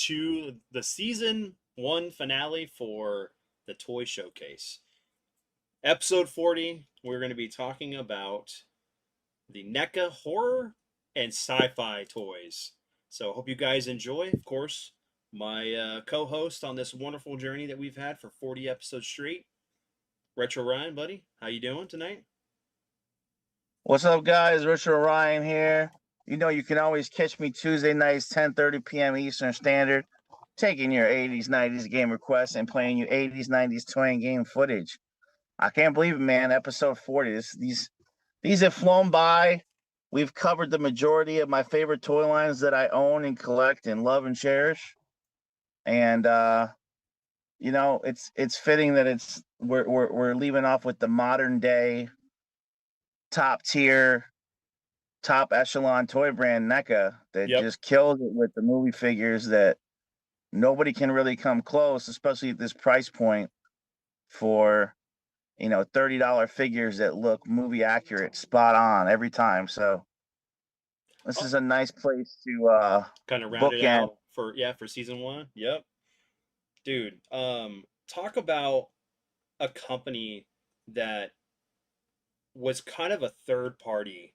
to the season 1 finale for the Toy Showcase. Episode 40, we're going to be talking about the NECA Horror and Sci-Fi toys. So I hope you guys enjoy. Of course, my co-host on this wonderful journey that we've had for 40 episodes straight, Retro Ryan, buddy. How you doing tonight? What's up, guys? Richard Ryan here. You know, you can always catch me Tuesday nights, 10:30 p.m. Eastern Standard, taking your 80s, 90s game requests and playing you 80s, 90s toy and game footage. I can't believe it, man. Episode 40. These have flown by. We've covered the majority of my favorite toy lines that I own and collect and love and cherish. And it's fitting that we're leaving off with the modern day top tier top echelon toy brand NECA that Yep. just kills it with the movie figures that nobody can really come close, especially at this price point for $30 figures that look movie accurate, spot on every time. So this Oh, is a nice place to kind of round it bookend. out for season 1. Yep. Dude, talk about a company that was kind of a third party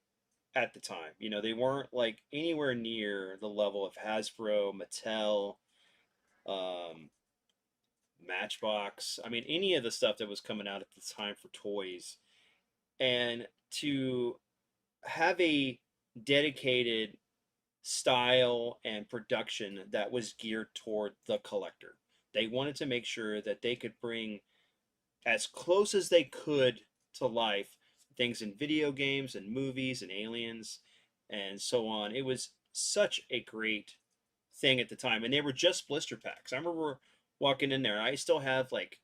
at the time. They weren't like anywhere near the level of Hasbro, Mattel, um, Matchbox. I mean, any of the stuff that was coming out at the time for toys. And to have a dedicated style and production that was geared toward the collector. They wanted to make sure that they could bring as close as they could to life things in video games and movies and aliens and so on. It was such a great thing at the time, and they were just blister packs. I remember walking in there. I still have like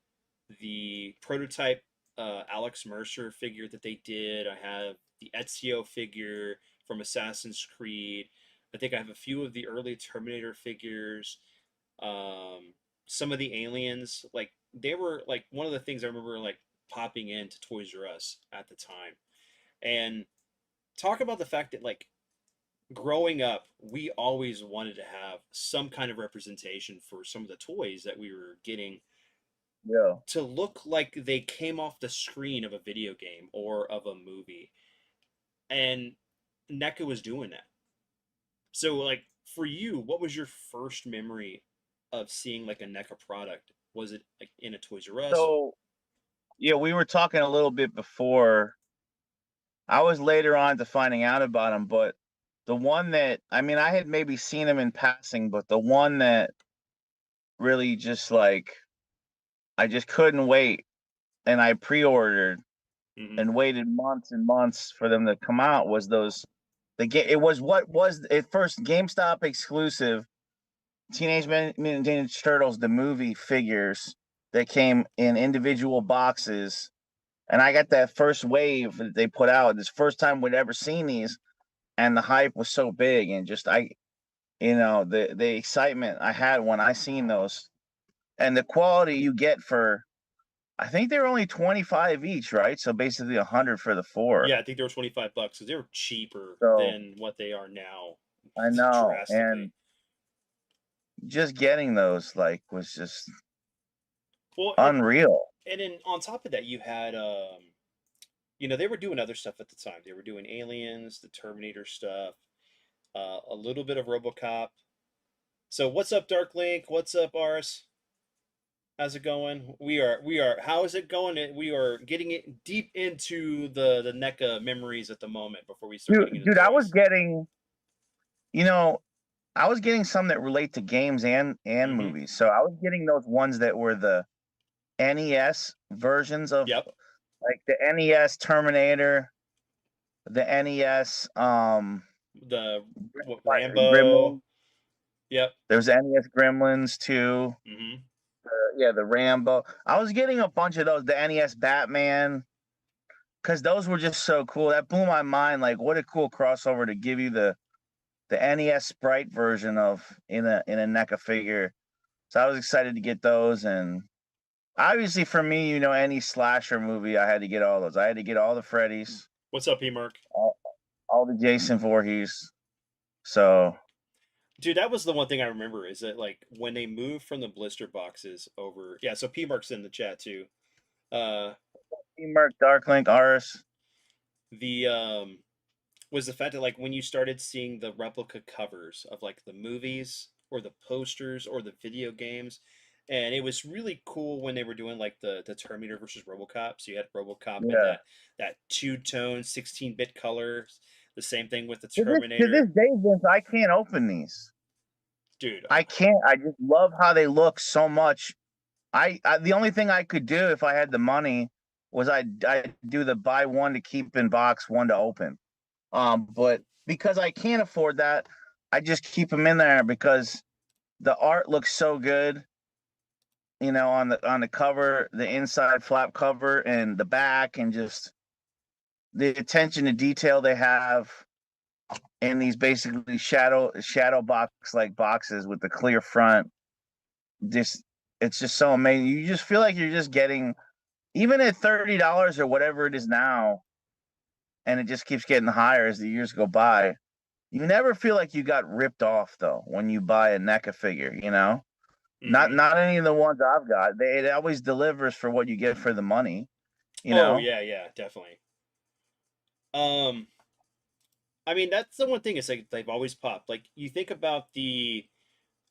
the prototype Alex Mercer figure that they did. I have the Ezio figure from Assassin's Creed. I think I have a few of the early Terminator figures. Some of the aliens, like they were like one of the things I remember like popping into Toys R Us at the time. And talk about the fact that like growing up, we always wanted to have some kind of representation for some of the toys that we were getting Yeah. to look like they came off the screen of a video game or of a movie. And NECA was doing that. So, like, for you, what was your first memory of seeing like a NECA product? Was it like in a Toys R Us? So yeah, we were talking a little bit before. I was later on to finding out about him, but the one that I mean, I had maybe seen him in passing, but the one that really just like I just couldn't wait, and I pre-ordered Hmm. and waited months and months for them to come out was those the game. It was what was at first GameStop exclusive Teenage Mutant Ninja Turtles the movie figures that came in individual boxes, and I got that first wave that they put out. This first time we'd ever seen these, and the hype was so big, and just the excitement I had when I seen those, and the quality you get for. I think they were only 25 each, right? So basically 100 for the four. Yeah, I think they were $25 because they were cheaper So than what they are now, I know, drastically. and just getting those like was just Well, unreal. and then on top of that, you had they were doing other stuff at the time. They were doing Aliens, the Terminator stuff, a little bit of RoboCop. So what's up, Dark Link? What's up, Ars? How's it going? We are. How is it going? We are getting it deep into the NECA memories at the moment before we start getting into Dude, I was toys. getting, you know, I was getting some that relate to games and Mm-hmm. movies. So I was getting those ones that were the NES versions of Yep. like the NES Terminator, the NES The Gremlin. Rambo. Yep. There's NES Gremlins too. Mm-hmm. Yeah, the Rambo. I was getting a bunch of those, the NES Batman, because those were just so cool. That blew my mind. Like, what a cool crossover to give you the NES Sprite version of in a NECA figure. So I was excited to get those, and obviously for me, any slasher movie, I had to get all those. I had to get all the Freddys, What's up, P Mark? all the Jason Voorhees. So Dude, that was the one thing I remember is that like when they moved from the blister boxes over, yeah. So P Mark's in the chat too. Uh, Teamwork, Darklink, Aris. the was the fact that like when you started seeing the replica covers of like the movies or the posters or the video games, and it was really cool when they were doing like the Terminator versus RoboCop. So you had RoboCop in Yeah. that two-tone 16-bit colors. The same thing with the To this Terminator. day, Vince, I can't open these. Dude, I can't. I just love how they look so much. I the only thing I could do if I had the money was I do the buy one to keep in box, one to open. But because I can't afford that, I just keep them in there because the art looks so good. On the cover, the inside flap cover, and the back, and just the attention to detail they have in these basically shadow box like boxes with the clear front. Just it's just so amazing. You just feel like you're just getting, even at $30 or whatever it is now, and it just keeps getting higher as the years go by. You never feel like you got ripped off though when you buy a NECA figure. Not mm-hmm. not any of the ones I've got. It always delivers for what you get for the money. You Oh know. yeah, yeah, definitely. Um, I mean that's the one thing is like they've always popped. Like you think about the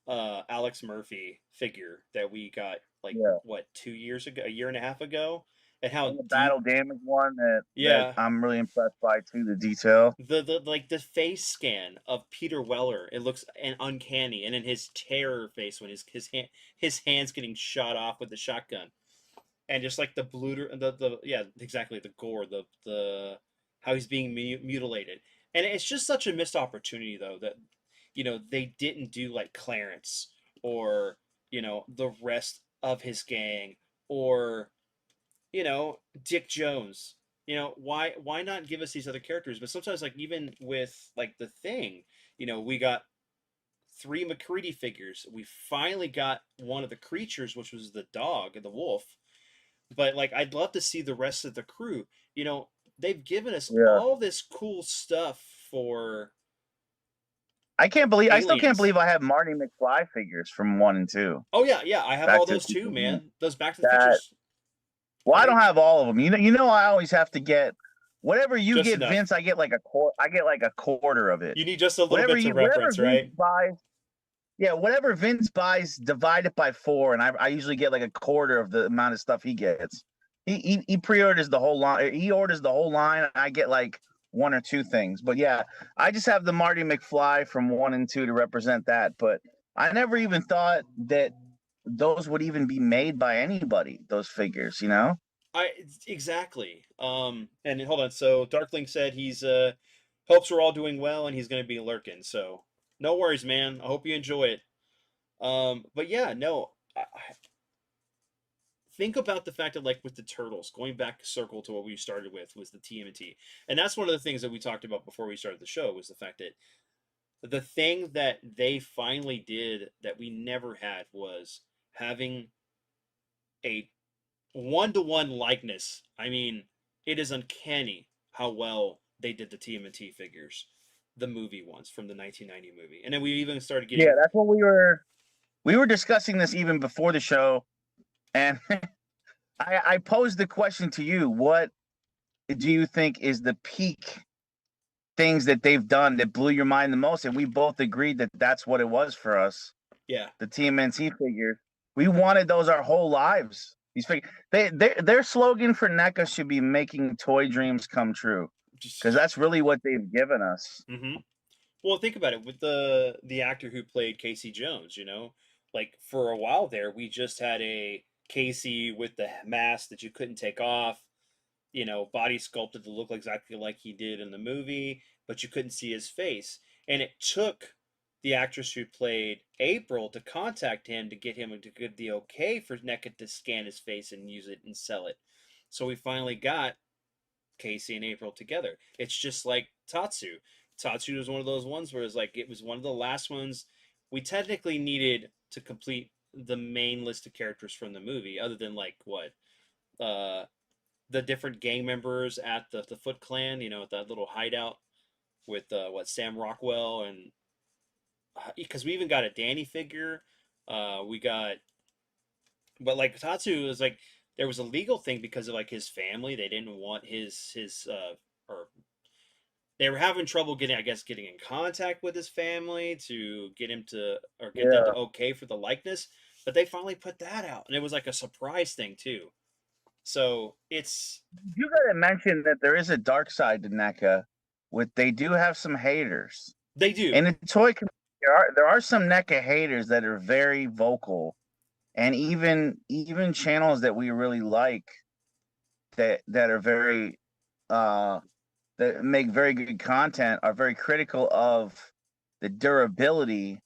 Alex Murphy figure that we got like Yeah. what 2 years ago, a year and a half ago, and how And the deep. battle damage one that Yeah, I'm really impressed by too. The detail. the like the face scan of Peter Weller, it looks uncanny, and then his terror face when his hands getting shot off with the shotgun, and just like the blue the yeah exactly the gore the how he's being mutilated, and it's just such a missed opportunity though that they didn't do like Clarence or the rest of his gang or Dick Jones. Why not give us these other characters? But sometimes like even with like the Thing, we got three McCready figures. We finally got one of the creatures, which was the dog and the wolf. But like I'd love to see the rest of the crew. They've given us Yeah. all this cool stuff for I still can't aliens. believe I have Marty McFly figures from 1 and 2. Oh yeah, yeah, I have Back all to those the too, Future. man. Those Back to the That Futures. Well, Are I don't they have all of them. I always have to get whatever you just get, enough? Vince. I get like a quarter of it. You need just a little bit to Whatever reference, Vince right? buys, yeah, whatever Vince buys, divide it by four, and I usually get like a quarter of the amount of stuff he gets. He pre-orders the whole line. He orders the whole line, and I get like one or two things. But yeah, I just have the Marty McFly from 1 and 2 to represent that. But I never even thought that those would even be made by anybody. Those figures, you know. I exactly. And hold on. So Darkling said he's hopes we're all doing well and he's going to be lurking. So no worries, man. I hope you enjoy it. But yeah, no. Think about the fact that like with the turtles, going back circle to what we started with was the TMNT, and that's one of the things that we talked about before we started the show was the fact that the thing that they finally did that we never had was having a one-to-one likeness. I mean, it is uncanny how well they did the TMNT figures, the movie ones from the 1990 movie, and then we even started Yeah, getting. that's what we were discussing this even before the show, and I posed the question to you: what do you think is the peak things that they've done that blew your mind the most? And we both agreed that that's what it was for us. Yeah, The TMNT figures. We wanted those our whole lives. These figures. Their slogan for NECA should be making toy dreams come true, because just. that's really what they've given us. Mm-hmm. Well, think about it with the actor who played Casey Jones. Like for a while there, we just had a Casey with the mask that you couldn't take off. Body sculpted to look exactly like he did in the movie, but you couldn't see his face. And it took the actress who played April to contact him to get him to get the okay for NECA to scan his face and use it and sell it. So we finally got Casey and April together. It's just like Tatsu. Tatsu was one of those ones where it was one of the last ones we technically needed to complete the main list of characters from the movie, other than like what uh the different gang members at the Foot Clan, at that little hideout with what Sam Rockwell and because we even got a Danny figure. We got, but like Tatsu was like there was a legal thing because of like his family. They didn't want his or they were having trouble getting, I guess, getting in contact with his family to get him to or get them to Yeah. okay for the likeness. But they finally put that out, and it was like a surprise thing too. So it's You gotta mention that there is a dark side to NECA. With they do have some haters. they do. In the toy community, there are some NECA haters that are very vocal, and even channels that we really like that are very uh that make very good content are very critical of the durability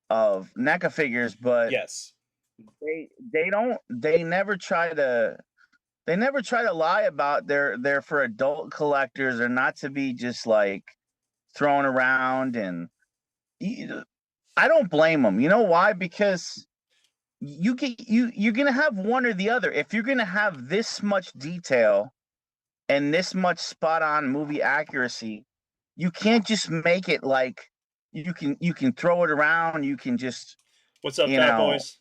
of NECA figures, but Yes. they don't they never try to lie about they're for adult collectors or not to be just like thrown around. And I don't blame them. You know why? Because you're gonna have one or the other. If you're gonna have this much detail and this much spot on movie accuracy, you can't just make it like you can throw it around. You can just What's up, you fat know boys?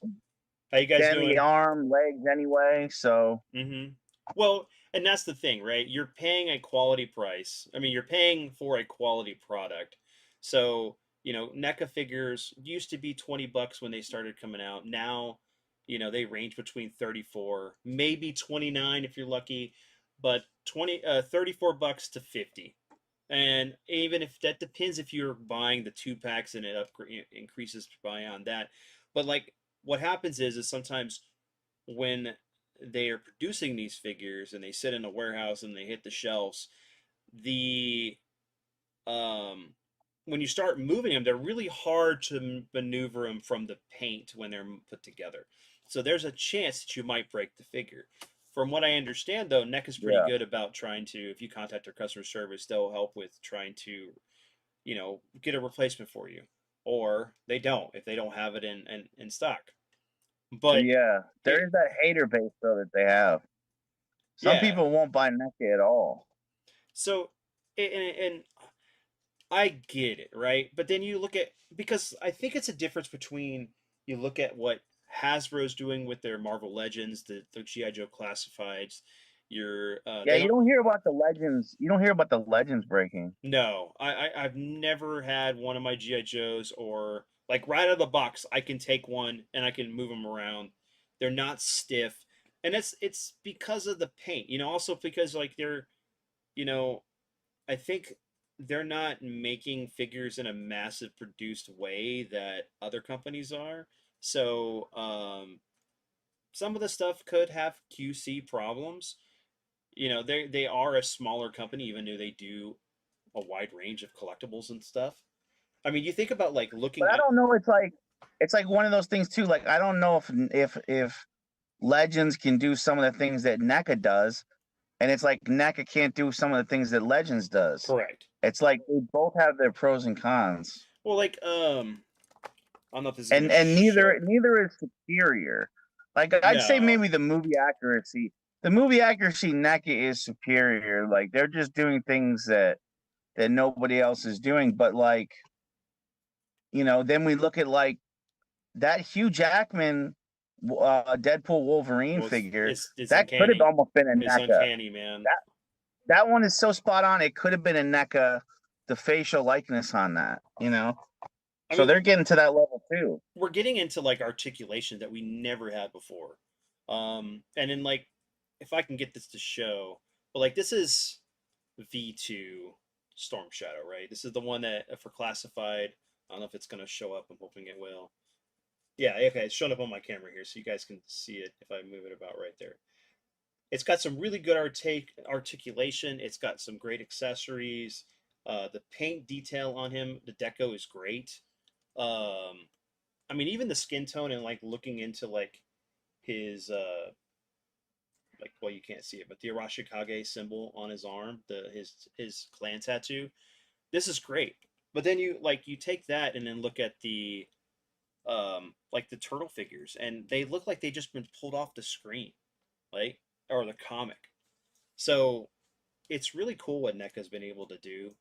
How you guys bend the doing? arm, legs anyway. So Mm-hmm. Well, and that's the thing, right? You're paying a quality price. I mean, you're paying for a quality product. So, NECA figures used to be $20 when they started coming out. Now, they range between 34, maybe 29 if you're lucky, but 34 bucks to 50. And even if that depends if you're buying the two packs and it increases beyond that. But like what happens is sometimes when they are producing these figures and they sit in a warehouse and they hit the shelves, the um, when you start moving them, they're really hard to maneuver them from the paint when they're put together. So there's a chance that you might break the figure. From what I understand, though, NEC is pretty yeah, good about trying to, if you contact their customer service, they'll help with trying to, get a replacement for you. Or they don't if they don't have it in stock. But yeah, it, there is that hater base though that they have. Some yeah. people won't buy NECA at all. So, and I get it, right? But then you look at, because I think it's a difference between you look at what Hasbro's doing with their Marvel Legends, the GI Joe classifieds. Yeah, They you don't. don't hear about the legends. You don't hear about the legends breaking. No, I've never had one of my GI Joes, or like right out of the box, I can take one and I can move them around. They're not stiff, and it's because of the paint. Also because like you know I think they're not making figures in a massive produced way that other companies are. So some of the stuff could have QC problems. They are a smaller company, even though they do a wide range of collectibles and stuff. I mean, you think about like But looking I at don't know. It's like one of those things too. Like I don't know if Legends can do some of the things that NECA does, and it's like NECA can't do some of the things that Legends does. correct. It's like they both have their pros and cons, Well, like I don't know if this is gonna and show up. neither is superior. Like I'd say No, maybe the movie accuracy. The movie accuracy NECA is superior. Like they're just doing things that nobody else is doing. But like then we look at like that Hugh Jackman Deadpool Wolverine well, it's figure. it's, it's That could have uncanny. almost been a It's NECA. uncanny, man. That that one is so spot on. It could have been a NECA. The facial likeness on that. I So mean, they're getting to that level too. we're getting into like articulation that we never had before. And then like if I can get this to show, but like this is V2 Storm Shadow, right? This is the one that for classified. I don't know if it's gonna show up. I'm hoping it will. Yeah, okay, it's showing up on my camera here, so you guys can see it if I move it about right there. It's got some really good articulation. It's got some great accessories. The paint detail on him, the deco is great. Um, I mean, even the skin tone and like looking into like his like, well, you can't see it, but the Arashikage symbol on his arm, his clan tattoo. This is great. But then you take that and then look at the like the turtle figures, and they look like they just been pulled off the screen, like, or the comic. So it's really cool what NECA's been able to do.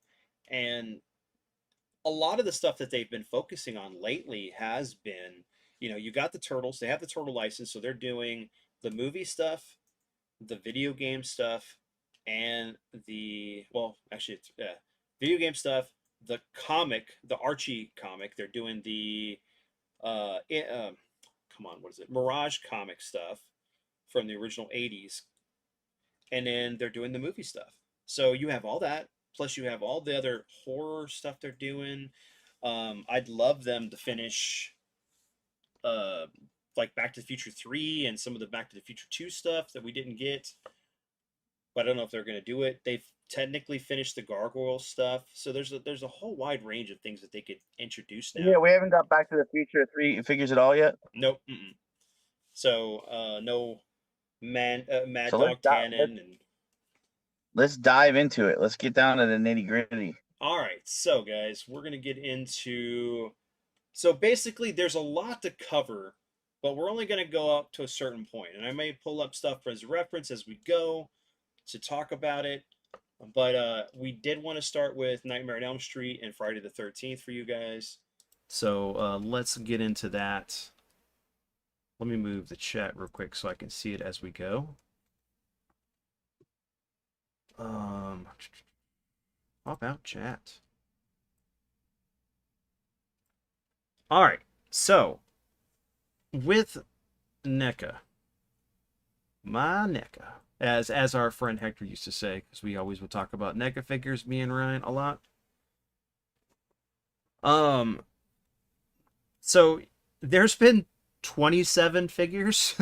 And a lot of the stuff that they've been focusing on lately has been, you got the Turtles, they have the Turtle license, so they're doing the movie stuff, the video game stuff, and well, actually, it's video game stuff, the comic, the Archie comic. They're doing the uh, i- um, come on, what is it? Mirage comic stuff from the original '80s, and then they're doing the movie stuff. So you have all that, plus you have all the other horror stuff they're doing. I'd love them to finish uh, like Back to the Future 3 and some of the Back to the Future 2 stuff that we didn't get, but I don't know if they're going to do it. They've technically finished the Gargoyle stuff, so there's a whole wide range of things that they could introduce Yeah, now. we haven't got Back to the Future 3 figures at all yet. Nope. Mm-mm. So no Mad So Dog Cannon and let's dive into it. Let's get down to the nitty gritty. all right. So guys, we're gonna get into so basically there's a lot to cover, but we're only gonna go up to a certain point, and I may pull up stuff as reference as we go to talk about it. But we did want to start with Nightmare on Elm Street and Friday the 13th for you guys. So let's get into that. Let me move the chat real quick so I can see it as we go. How about chat? All right. So with NECA, my NECA, as our friend Hector used to say, because we always would talk about NECA figures, me and Ryan, a lot. Um, so there's been 27 figures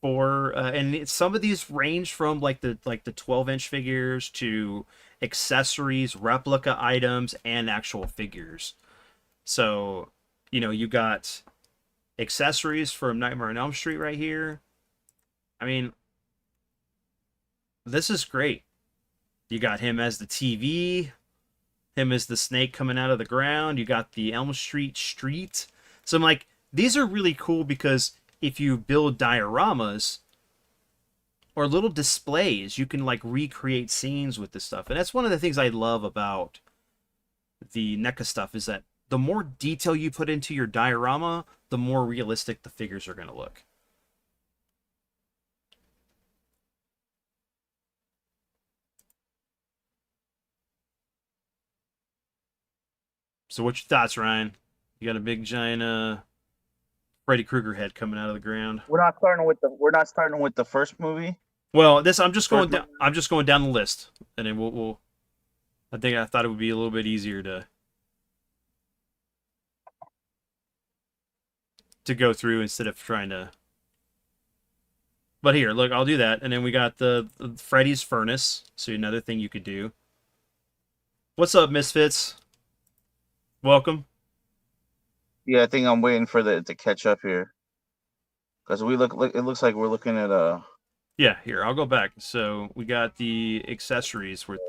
for, and some of these range from like the 12-inch figures to accessories, replica items, and actual figures. So, you got accessories from Nightmare on Elm Street right here. I mean, this is great. You got him as the TV, him as the snake coming out of the ground. You got the Elm Street street. So I'm like, these are really cool because if you build dioramas or little displays, you can like recreate scenes with this stuff. And that's one of the things I love about the NECA stuff is that the more detail you put into your diorama, the more realistic the figures are going to look. So what's your thoughts, Ryan? You got a big giant Freddy Krueger head coming out of the ground. We're not starting with the first movie. Well, this I'm The just first going down. movie. I'm just going down the list, and then we'll. I thought it would be a little bit easier to go through instead of trying to. But here, look, I'll do that, and then we got the Freddy's furnace. So another thing you could do. What's up, Misfits? Welcome. Yeah, I think I'm waiting for the to catch up here because it looks like we're looking at Yeah, here I'll go back. So we got the accessories with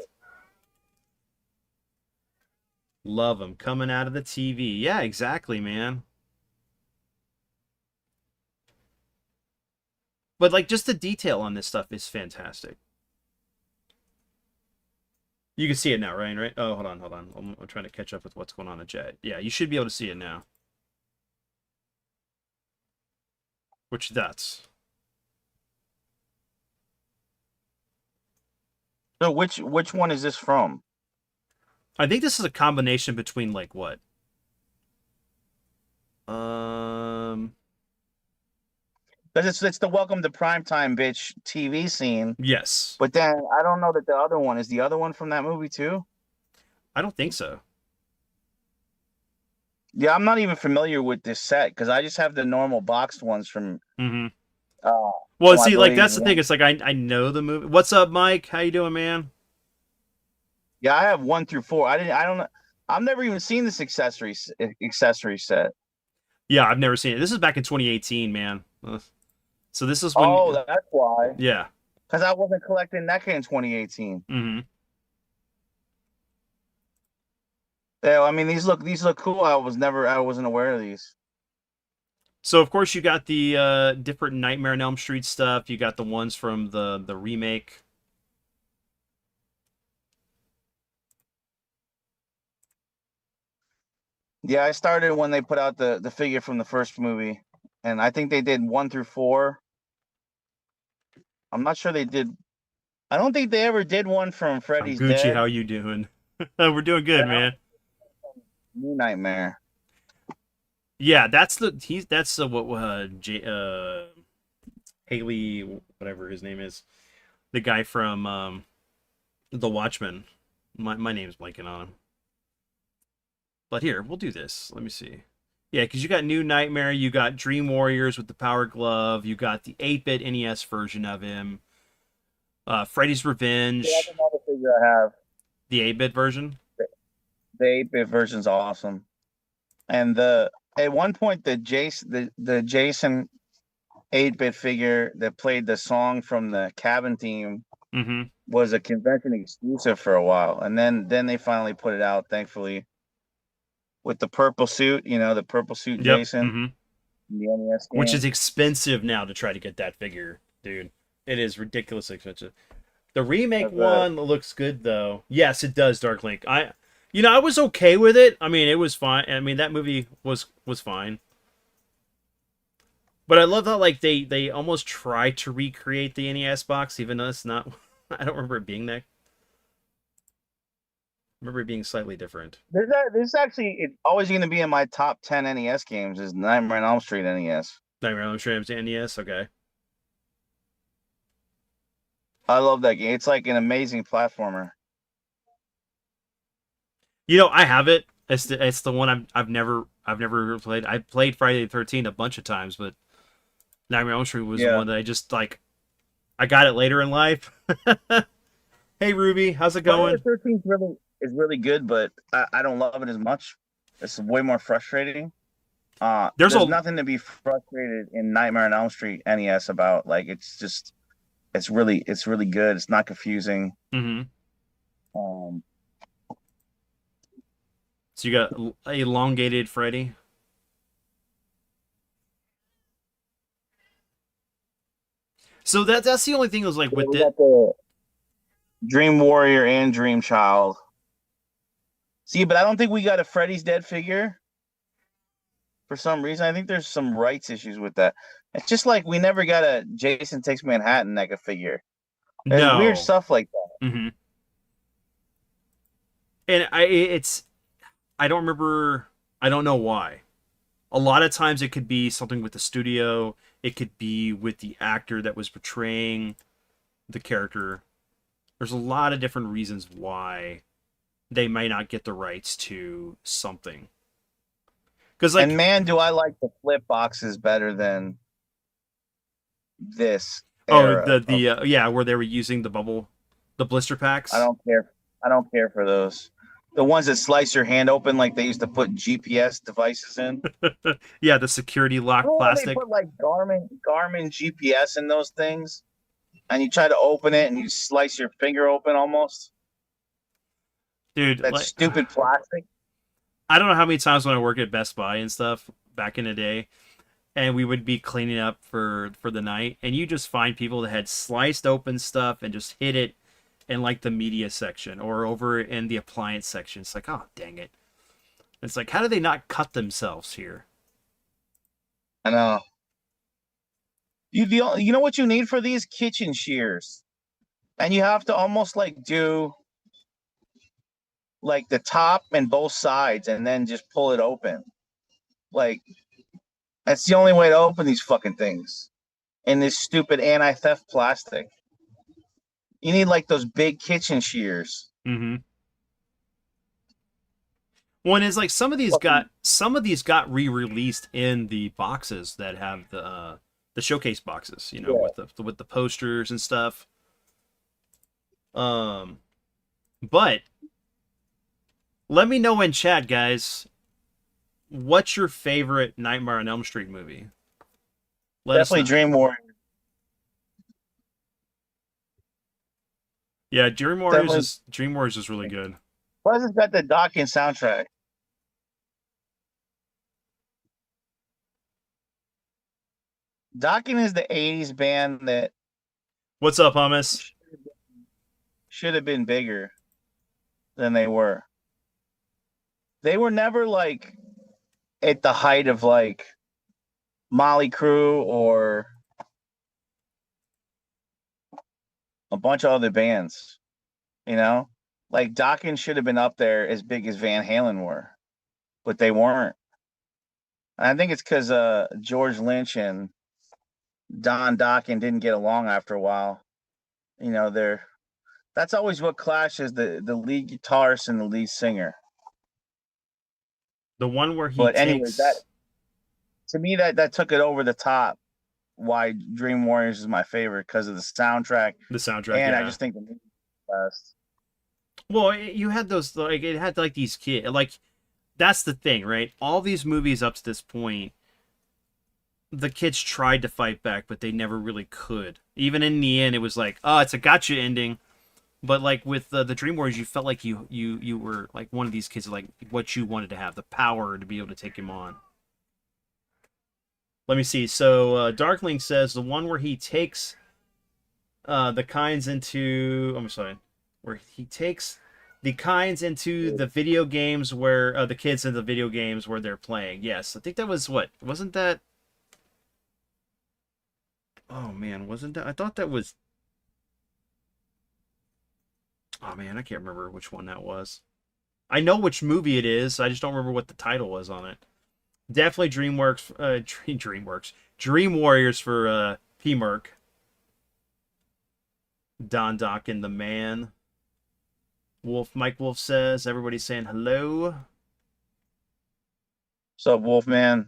love them coming out of the TV. Yeah, exactly, man. But like just the detail on this stuff is fantastic. You can see it now, Ryan, right? Oh, hold on, hold on. I'm trying to catch up with what's going on in chat. Yeah, you should be able to see it now. Which that's. So which one is this from? I think this is a combination between like what? Um, Because it's the Welcome to Primetime bitch TV scene. yes. But then I don't know that the other one is the other one from that movie too. I don't think so. Yeah, I'm not even familiar with this set because I just have the normal boxed ones Mm-hmm. uh Well, I see, like believe that's the thing. one. It's like I know the movie. What's up, Mike? How you doing, man? Yeah, I have 1 through 4. I don't know. I've never even seen this accessory set. Yeah, I've never seen it. This is back in 2018, man. So this is Oh, when, that's why. yeah. Because I wasn't collecting NECA in 2018. Mm-hmm. Yeah, I mean these look cool. I wasn't aware of these. So of course you got the different Nightmare on Elm Street stuff. You got the ones from the remake. Yeah, I started when they put out the figure from the first movie, and I think they did 1 through 4. I'm not sure they did. I don't think they ever did one from I'm Freddy's Gucci. How Dead. you doing? We're doing good, I man. New Nightmare. Yeah, that's the what Haley, whatever his name is, the guy from The Watchmen. My name's blanking on him. But here, we'll do this. Let me see. Yeah, because you got New Nightmare, you got Dream Warriors with the Power Glove, you got the 8-bit NES version of him, Freddy's Yeah, that's Revenge, another figure I have. the 8-bit version. The 8-bit version's awesome. And the at one point the Jason 8-bit figure that played the song from the cabin theme Mm-hmm. was a convention exclusive for a while, and then they finally put it out, thankfully, with the purple suit. The purple suit Yep. Jason Mm-hmm. in the NES Which game. is expensive now to try to get that figure, dude. It is ridiculously expensive. The remake Of the one looks good though. Yes, it does. Dark Link. I was okay with it. I mean, it was fine. I mean, that movie was fine. But I love how like they almost tried to recreate the NES box, even though it's not. I don't remember it being that. I remember it being slightly different. there's actually it's always going to be in my top 10 NES games is Nightmare on Elm Street NES. Nightmare on Elm Street NES. Okay. I love that game. It's like an amazing platformer. I have it. It's the one I've never played. I played Friday the 13th a bunch of times, but Nightmare on Elm Street was the Yeah. one that I just like. I got it later in life. Hey Ruby, how's it Friday the going? 13th is really good, but I don't love it as much. It's way more frustrating. There's There's a nothing to be frustrated in Nightmare on Elm Street NES about. Like it's really good. It's not confusing. mm-hmm. Um, So you got elongated Freddy. So that's the only thing that was like yeah, with we it. got the Dream Warrior and Dream Child. See, but I don't think we got a Freddy's Dead figure for some reason. I think there's some rights issues with that. It's just like we never got a Jason Takes Manhattan NECA figure. There's weird No. stuff like that. Mm-hmm. And I don't remember. I don't know why. A lot of times it could be something with the studio. It could be with the actor that was portraying the character. There's a lot of different reasons why they might not get the rights to something. Because And like, man, do I like the flip boxes better than this oh, era of. yeah, where they were using the blister I packs. don't care. I don't care for those. The ones that slice your hand open like they used to put GPS devices in. Yeah, the security lock Remember when they plastic. put like Garmin GPS in those things, and you try to open it and you slice your finger open almost? Dude, That like stupid plastic. I don't know how many times when I work at Best Buy and stuff back in the day, and we would be cleaning up for the night, and you just find people that had sliced open stuff and just hid it in like the media section or over in the appliance section. It's like, oh dang it! It's like, how do they not cut themselves here? I know. You know what you need for these kitchen shears, and you have to almost like do like the top and both sides, and then just pull it open. Like that's the only way to open these fucking things in this stupid anti-theft plastic. You need like those big kitchen shears. Mm-hmm. One is like Fucking some of these got re-released in the boxes that have the showcase boxes, yeah. with the posters and stuff. Um, but let me know in chat, guys. What's your favorite Nightmare on Elm Street movie? Let us Definitely know. Dream Warrior. Yeah, Definitely. Dream Warriors is really good. Plus, it's got the Dokken soundtrack. Dokken is the '80s band that What's up, hummus? should have been bigger than they were. They were never like at the height of like Molly Crew or a bunch of other bands. You know, like Dokken should have been up there as big as Van Halen were, but they weren't. And I think it's because George Lynch and Don Dokken didn't get along after a while. You know, they're that's always what clashes the lead guitarist and the lead singer. The one where he But anyway, that takes to me that took it over the top. Why Dream Warriors is my favorite because of the soundtrack, the soundtrack, and I yeah. just think the movie's the best. Well, you had those like it had like these kids like that's the thing, right? All these movies up to this point, the kids tried to fight back, but they never really could. Even in the end, it was like, oh, it's a gotcha ending. But like with the Dream Warriors, you felt like you were like one of these kids, like what you wanted to have, the power to be able to take him on. Let me see. So Darkling says the one where he takes the kinds into. I'm sorry, where he takes the kinds into the video games where the kids in the video games where they're playing. Yes, I think that was what wasn't that. Oh man, wasn't that? I thought that was. Oh man, I can't remember which one that was. I know which movie it is. I just don't remember what the title was on it. Definitely DreamWorks. DreamWorks. Dream Warriors for P Merc. Don Dokken, the man. Wolf. Mike Wolf says everybody's saying hello. What's up, Wolfman?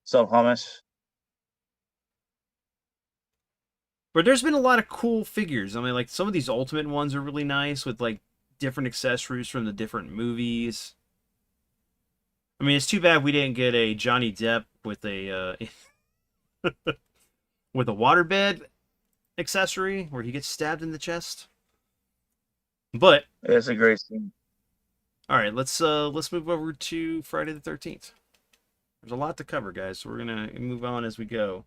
What's up, Hummus? But there's been a lot of cool figures. I mean, like some of these Ultimate ones are really nice with like different accessories from the different movies. I mean, it's too bad we didn't get a Johnny Depp with a with a waterbed accessory where he gets stabbed in the chest. But It's a great scene. all right, let's move over to Friday the 13th. There's a lot to cover, guys, so we're gonna move on as we go.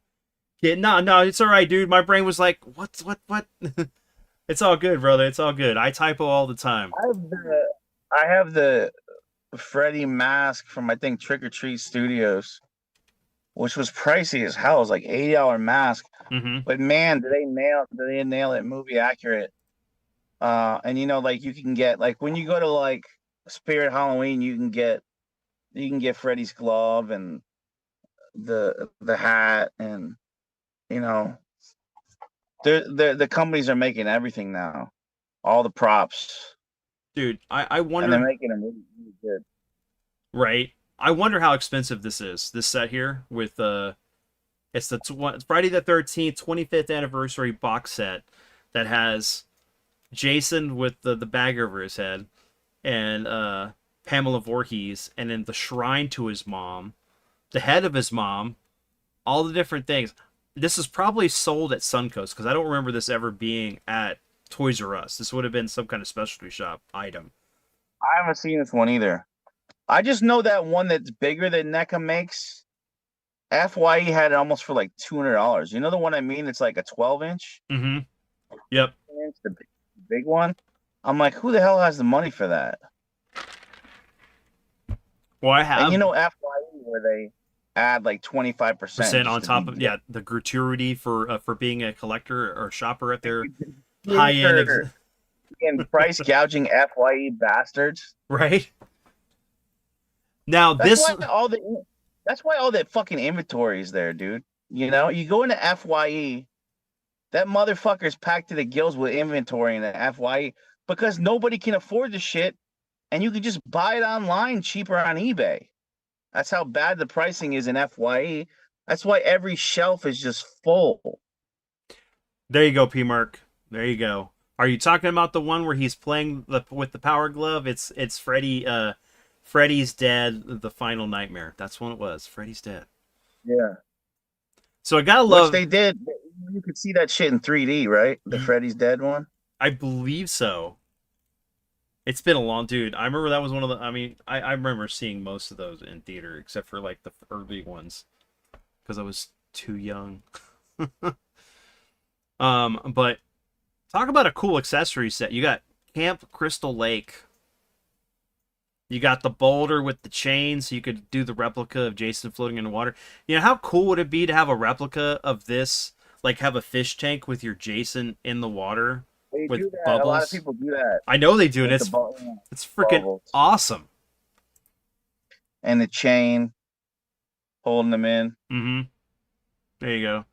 Yeah, no, it's all right, dude. My brain was like, what? It's all good, brother. It's all good. I typo all the time. I have the Freddy mask from I think Trick or Treat Studios, which was pricey as hell. It was like $80 mask. Mm-hmm. But man, did they nail it movie accurate. And like you can get like when you go to like Spirit Halloween, you can get Freddy's glove and the hat and you know the companies are making everything now, all the props, Dude, I and they're wonder, making them really, really good. right? I wonder how expensive this is. This set here with it's the Friday the 13th 25th anniversary box set that has Jason with the bag over his head and Pamela Voorhees and then the shrine to his mom, the head of his mom, all the different things. This is probably sold at Suncoast because I don't remember this ever being at Toys R Us. This would have been some kind of specialty shop item. I haven't seen this one either. I just know that one that's bigger than NECA makes. FYE had it almost for like $200. You know the one I mean? It's like a 12-inch, Mm-hmm. Yep. the big one. I'm like, who the hell has the money for that? Well, I And have FYE where they add like 25% percent just on to be top of the gratuity for being a collector or shopper at their high end Freaking price gouging FYE bastards. right now That's this why all the that's why all that fucking inventory is there, dude. You go into FYE, that motherfucker's packed to the gills with inventory in the FYE because nobody can afford the shit, and you can just buy it online cheaper on eBay. That's how bad the pricing is in FYE. That's why every shelf is just full. there you go, P Mark. There you go. Are you talking about the one where he's playing with the power glove? It's Freddy's Dead, the final nightmare. That's when it was. Freddy's Dead. Yeah. So I gotta Which love. they did. You could see that shit in 3D, right? The Freddy's Dead one. I believe so. It's been a long, dude. I remember that was one of the. I mean, I remember seeing most of those in theater, except for like the early ones, because I was too young. But talk about a cool accessory set. You got Camp Crystal Lake. You got the boulder with the chain, so you could do the replica of Jason floating in the water. You know how cool would it be to have a replica of this, like have a fish tank with your Jason in the water They with do that. A lot of bubbles? people do that I know they do, and with the it's freaking bubbles awesome. and the chain holding them in. Mm-hmm. There you go.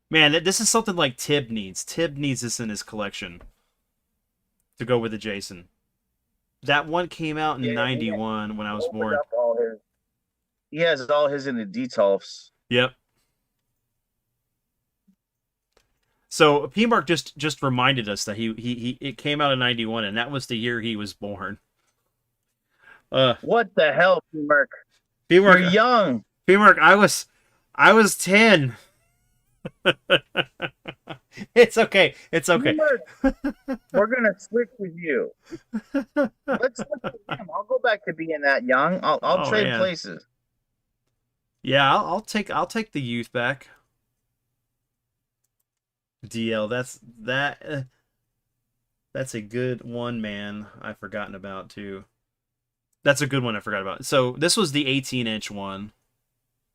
Man, this is something like Tib needs. Tib needs this in his collection to go with the Jason. That one came out in Yeah, '91 when I he was opened born. up all his. He has all his in the details. Yep. So P Mark just reminded us that he it came out in '91 and that was the year he was born. Uh, What the hell, Merc? P You're Mark, young. P Mark, I was 10. It's okay. It's okay. Merc, we're gonna switch with you. Let's switch with him. I'll go back to being that young. I'll Oh trade man. places. Yeah, I'll take the youth back. DL, that's a good one, man. I've forgotten about too. That's a good one I forgot about. So this was the 18-inch one.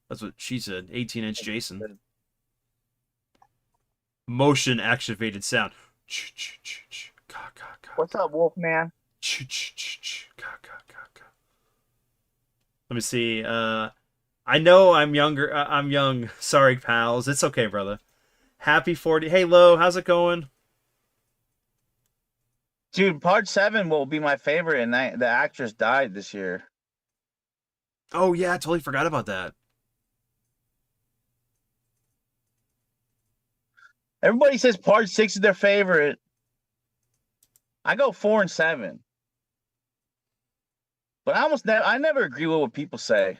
That's what she said. 18-inch Jason. Motion activated sound. What's up, Wolfman? Let me see. I know I'm younger. I'm young. Sorry, pals. It's okay, brother. Happy 40. Hey, Lo, how's it going? Dude, part 7 will be my favorite, and the actress died this year. Oh yeah, I totally forgot about that. Everybody says part 6 is their favorite. I go 4 and 7. But I never agree with what people say.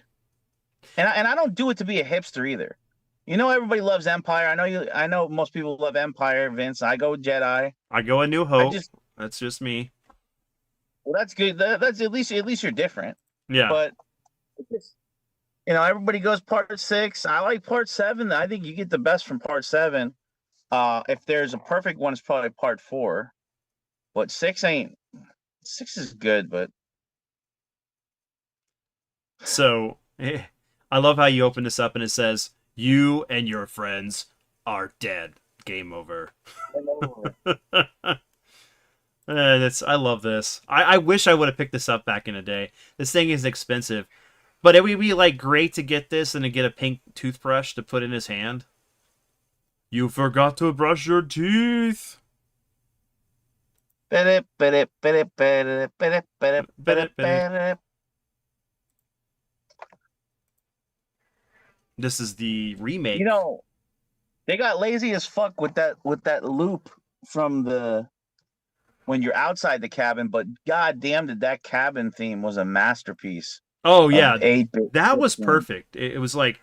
And I don't do it to be a hipster either. You know, everybody loves Empire. I know most people love Empire, Vince. I go Jedi. I go A New Hope. That's just me. Well, that's good. That's at least you're different. Yeah. But just, everybody goes part 6. I like part 7. I think you get the best from part 7. If there's a perfect one, it's probably part 4. But 6 is good, but So I love how you open this up and it says, "You and your friends are dead. Game over." I love this. I wish I would have picked this up back in the day. This thing is expensive, but it would be like great to get this and to get a pink toothbrush to put in his hand. You forgot to brush your teeth. This is the remake. They got lazy as fuck with that loop from when you're outside the cabin, but goddamn, did that cabin theme was a masterpiece. Oh yeah, 8-bit that was perfect. It was like,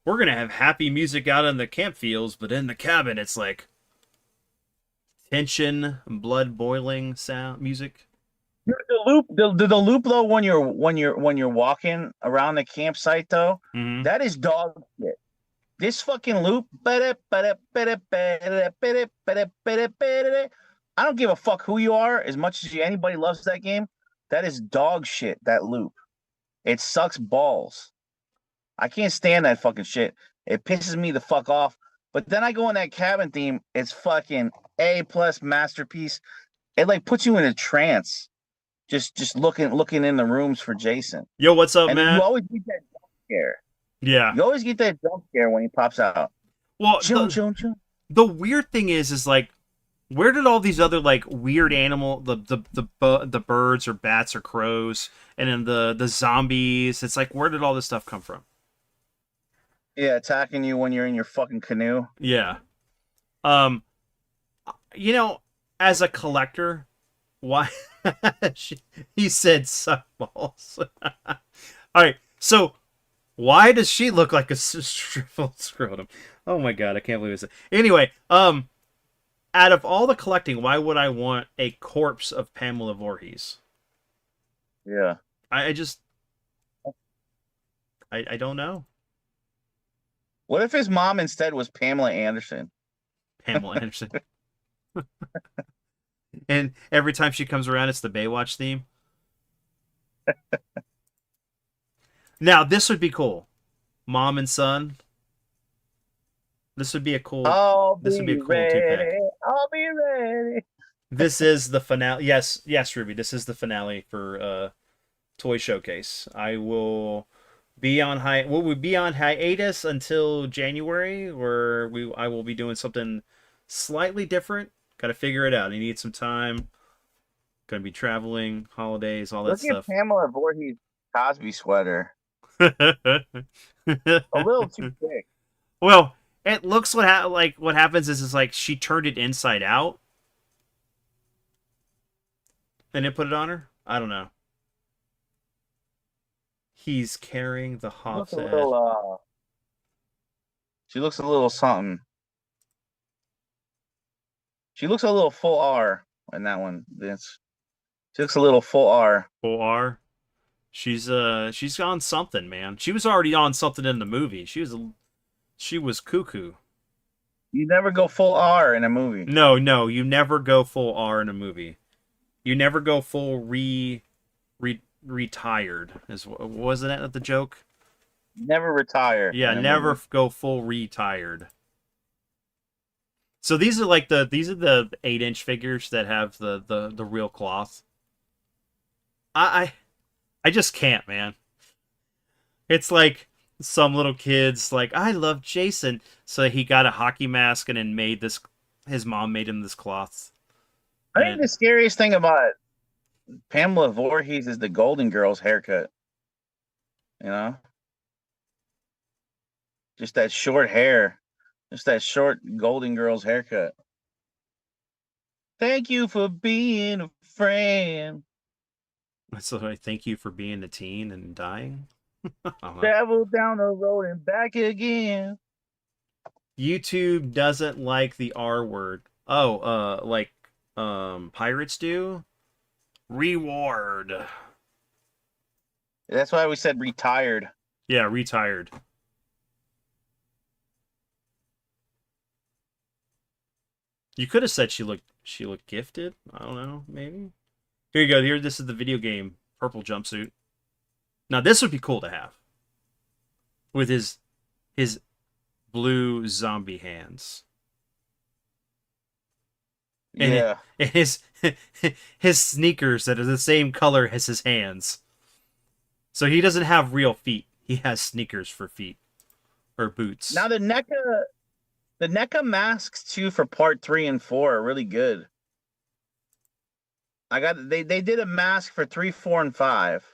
we're gonna have happy music out in the campfields, but in the cabin it's like tension, blood boiling sound music. The loop though, when you're walking around the campsite though, that is dog shit. This fucking loop, I don't give a fuck who you are, as much as anybody loves that game. That is dog shit, that loop. It sucks balls. I can't stand that fucking shit. It pisses me the fuck off. But then I go in that cabin theme, it's fucking A+ masterpiece. It like puts you in a trance. Just looking in the rooms for Jason. Yo, what's up, and man? You always get that jump scare. Yeah. You always get that jump scare when he pops out. Well, the weird thing is like, where did all these other like weird animal, the birds or bats or crows, and then the zombies? It's like, where did all this stuff come from? Yeah, attacking you when you're in your fucking canoe. Yeah. As a collector, why he said suck balls. All right, so why does she look like a shriveled scrotum? Oh my god, I can't believe this. Anyway, out of all the collecting, why would I want a corpse of Pamela Voorhees? Yeah. I don't know. What if his mom instead was Pamela Anderson? Pamela Anderson. And every time she comes around, it's the Baywatch theme. Now this would be cool. Mom and son. This would be a cool. I'll This would be a be cool two pack. ready. I'll be ready. This is the finale. Yes, yes, Ruby. This is the finale for Toy Showcase. I will be on high. Will we be on hiatus until January, or I will be doing something slightly different. Got to figure it out. I need some time. Gonna be traveling, holidays, all that Look at stuff. Pamela Voorhees' Cosby sweater. A little too thick. Well, it looks like what happens is like she turned it inside out and then put it on her. I don't know. He's carrying the She looks a Hobbs head. little. She looks a little something. She looks a little full R in that one, Vince. She looks a little full R. Full R. She's on something, man. She was already on something in the movie. She was cuckoo. You never go full R in a movie. No, no, you never go full R in a movie. You never go full retired. Wasn't that the joke? Never retire. Yeah, in a never movie. go full retired. So these are the 8-inch figures that have the real cloth. I I just can't, man. It's like some little kids like I love Jason, so he got a hockey mask and then made this. His mom made him this cloth. I think the And scariest thing about Pamela Voorhees is the Golden Girls haircut. You know, just that short hair, just that short Golden Girls haircut. Thank you for being a friend. so I thank you for being a teen and dying. Travel down the road and back again. YouTube doesn't like the R word. Oh, like pirates do. Reward. That's why we said retired. Yeah, retired. You could have said she looked gifted. I don't know, maybe. Here you go. Here, this is the video game purple jumpsuit. Now this would be cool to have with his blue zombie hands and Yeah. his sneakers that are the same color as his hands. So he doesn't have real feet. He has sneakers for feet or boots. Now the NECA masks too for part 3 and 4 are really good. They did a mask for 3, 4, and 5.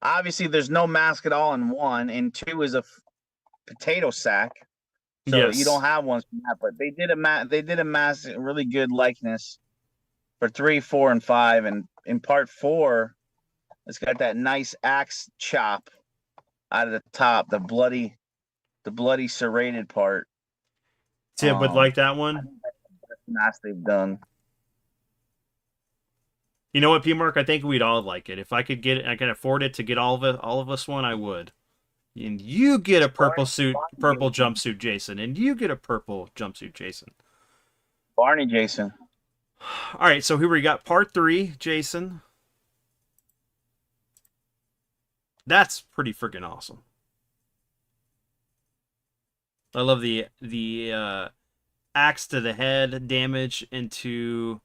Obviously, there's no mask at all in 1, and 2 is a potato sack. So yes. you don't have one from that, but they did a mask, a really good likeness for 3, 4, and 5, and in part 4, it's got that nice axe chop out of the top, the bloody serrated part. Tim would like that one. I think that's the best mask they've done. You know what, P Mark? I think we'd all like it. If I could get it, I can afford it to get all of us one, I would. And you get a purple jumpsuit, Jason. And you get a purple jumpsuit, Jason. Barney Jason. All right, so here we got part 3, Jason. That's pretty freaking awesome. I love the axe to the head damage into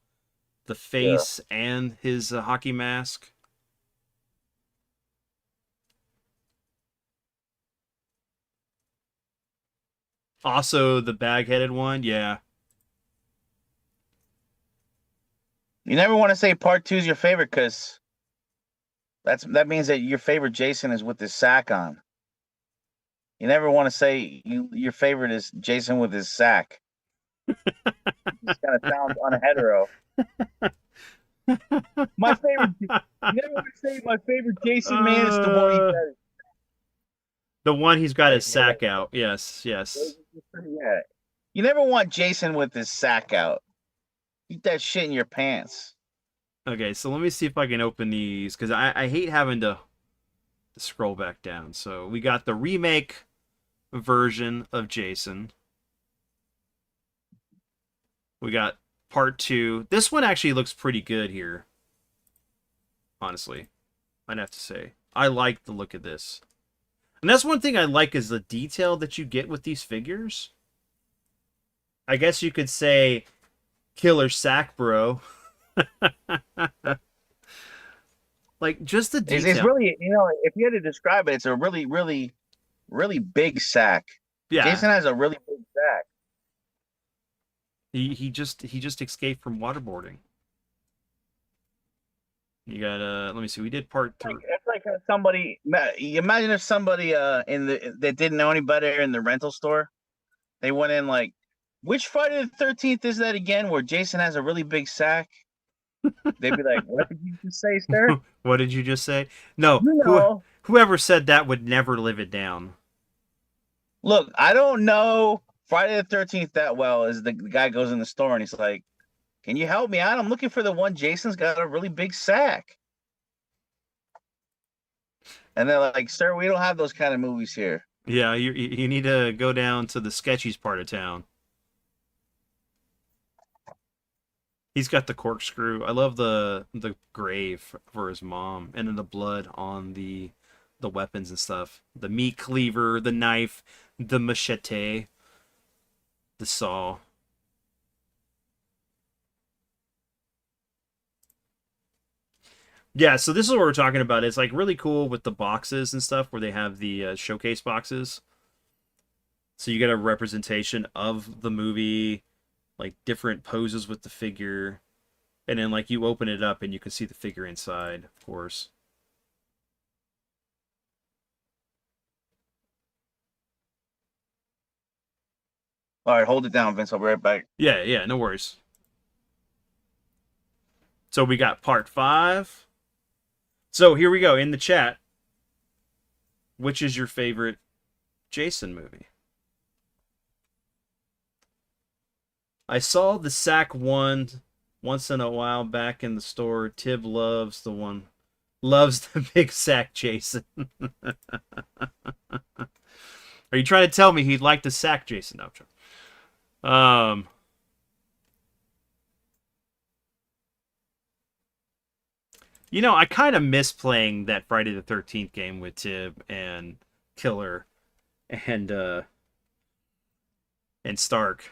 the face and his hockey mask. Also, the bag-headed one, yeah. You never want to say part 2 is your favorite because that means that your favorite Jason is with his sack on. You never want to say your favorite is Jason with his sack. This kind of sounds unhetero. My favorite. You never want to say my favorite Jason man is the one he says. The one he's got his sack out. Yes, yes. Yeah. You never want Jason with his sack out. Eat that shit in your pants. Okay, so let me see if I can open these because I hate having to scroll back down. So we got the remake version of Jason. We got part 2. This one actually looks pretty good here honestly. I'd have to say. I like the look of this. And that's one thing I like is the detail that you get with these figures. I guess you could say killer sack, bro. Like just the It's detail. really, if you had to describe it, it's a really, really, really big sack. Yeah. Jason has a really big sack. He just escaped from waterboarding. You got let me see. We did part Like 3. it's like somebody. You imagine if somebody in the that didn't know any better in the rental store, they went in like, which Friday the 13th is that again? Where Jason has a really big sack. They'd be like, "What did you just say, sir?" What did you just say? No, You know. whoever said that would never live it down. Look, I don't know Friday the 13th that well. As the guy goes in the store and he's like, "Can you help me out? I'm looking for the one Jason's got a really big sack." And they're like, "Sir, we don't have those kind of movies here." Yeah, you need to go down to the sketchiest part of town. He's got the corkscrew. I love the grave for his mom, and then the blood on the weapons and stuff. The meat cleaver, the knife, the machete, the saw. Yeah, so this is what we're talking about. It's like really cool with the boxes and stuff where they have the showcase boxes. So you get a representation of the movie, like different poses with the figure, and then like you open it up and you can see the figure inside, of course. All right, hold it down, Vince. I'll be right back. Yeah, yeah, no worries. So we got part 5. So here we go in the chat. Which is your favorite Jason movie? I saw the sack one once in a while back in the store. Tib loves the big sack Jason. Are you trying to tell me he'd like to sack Jason? No, I kind of miss playing that Friday the 13th game with Tib and Killer and Stark.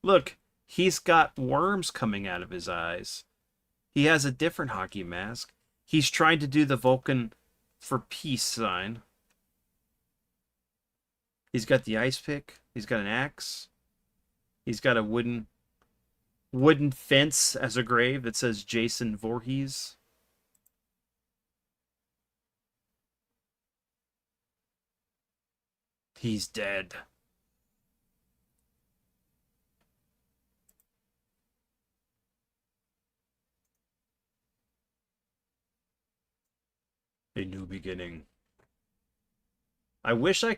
Look, he's got worms coming out of his eyes. He has a different hockey mask. He's trying to do the Vulcan for peace sign. He's got the ice pick. He's got an axe. He's got a wooden fence as a grave that says Jason Voorhees. He's dead. A new beginning. I wish we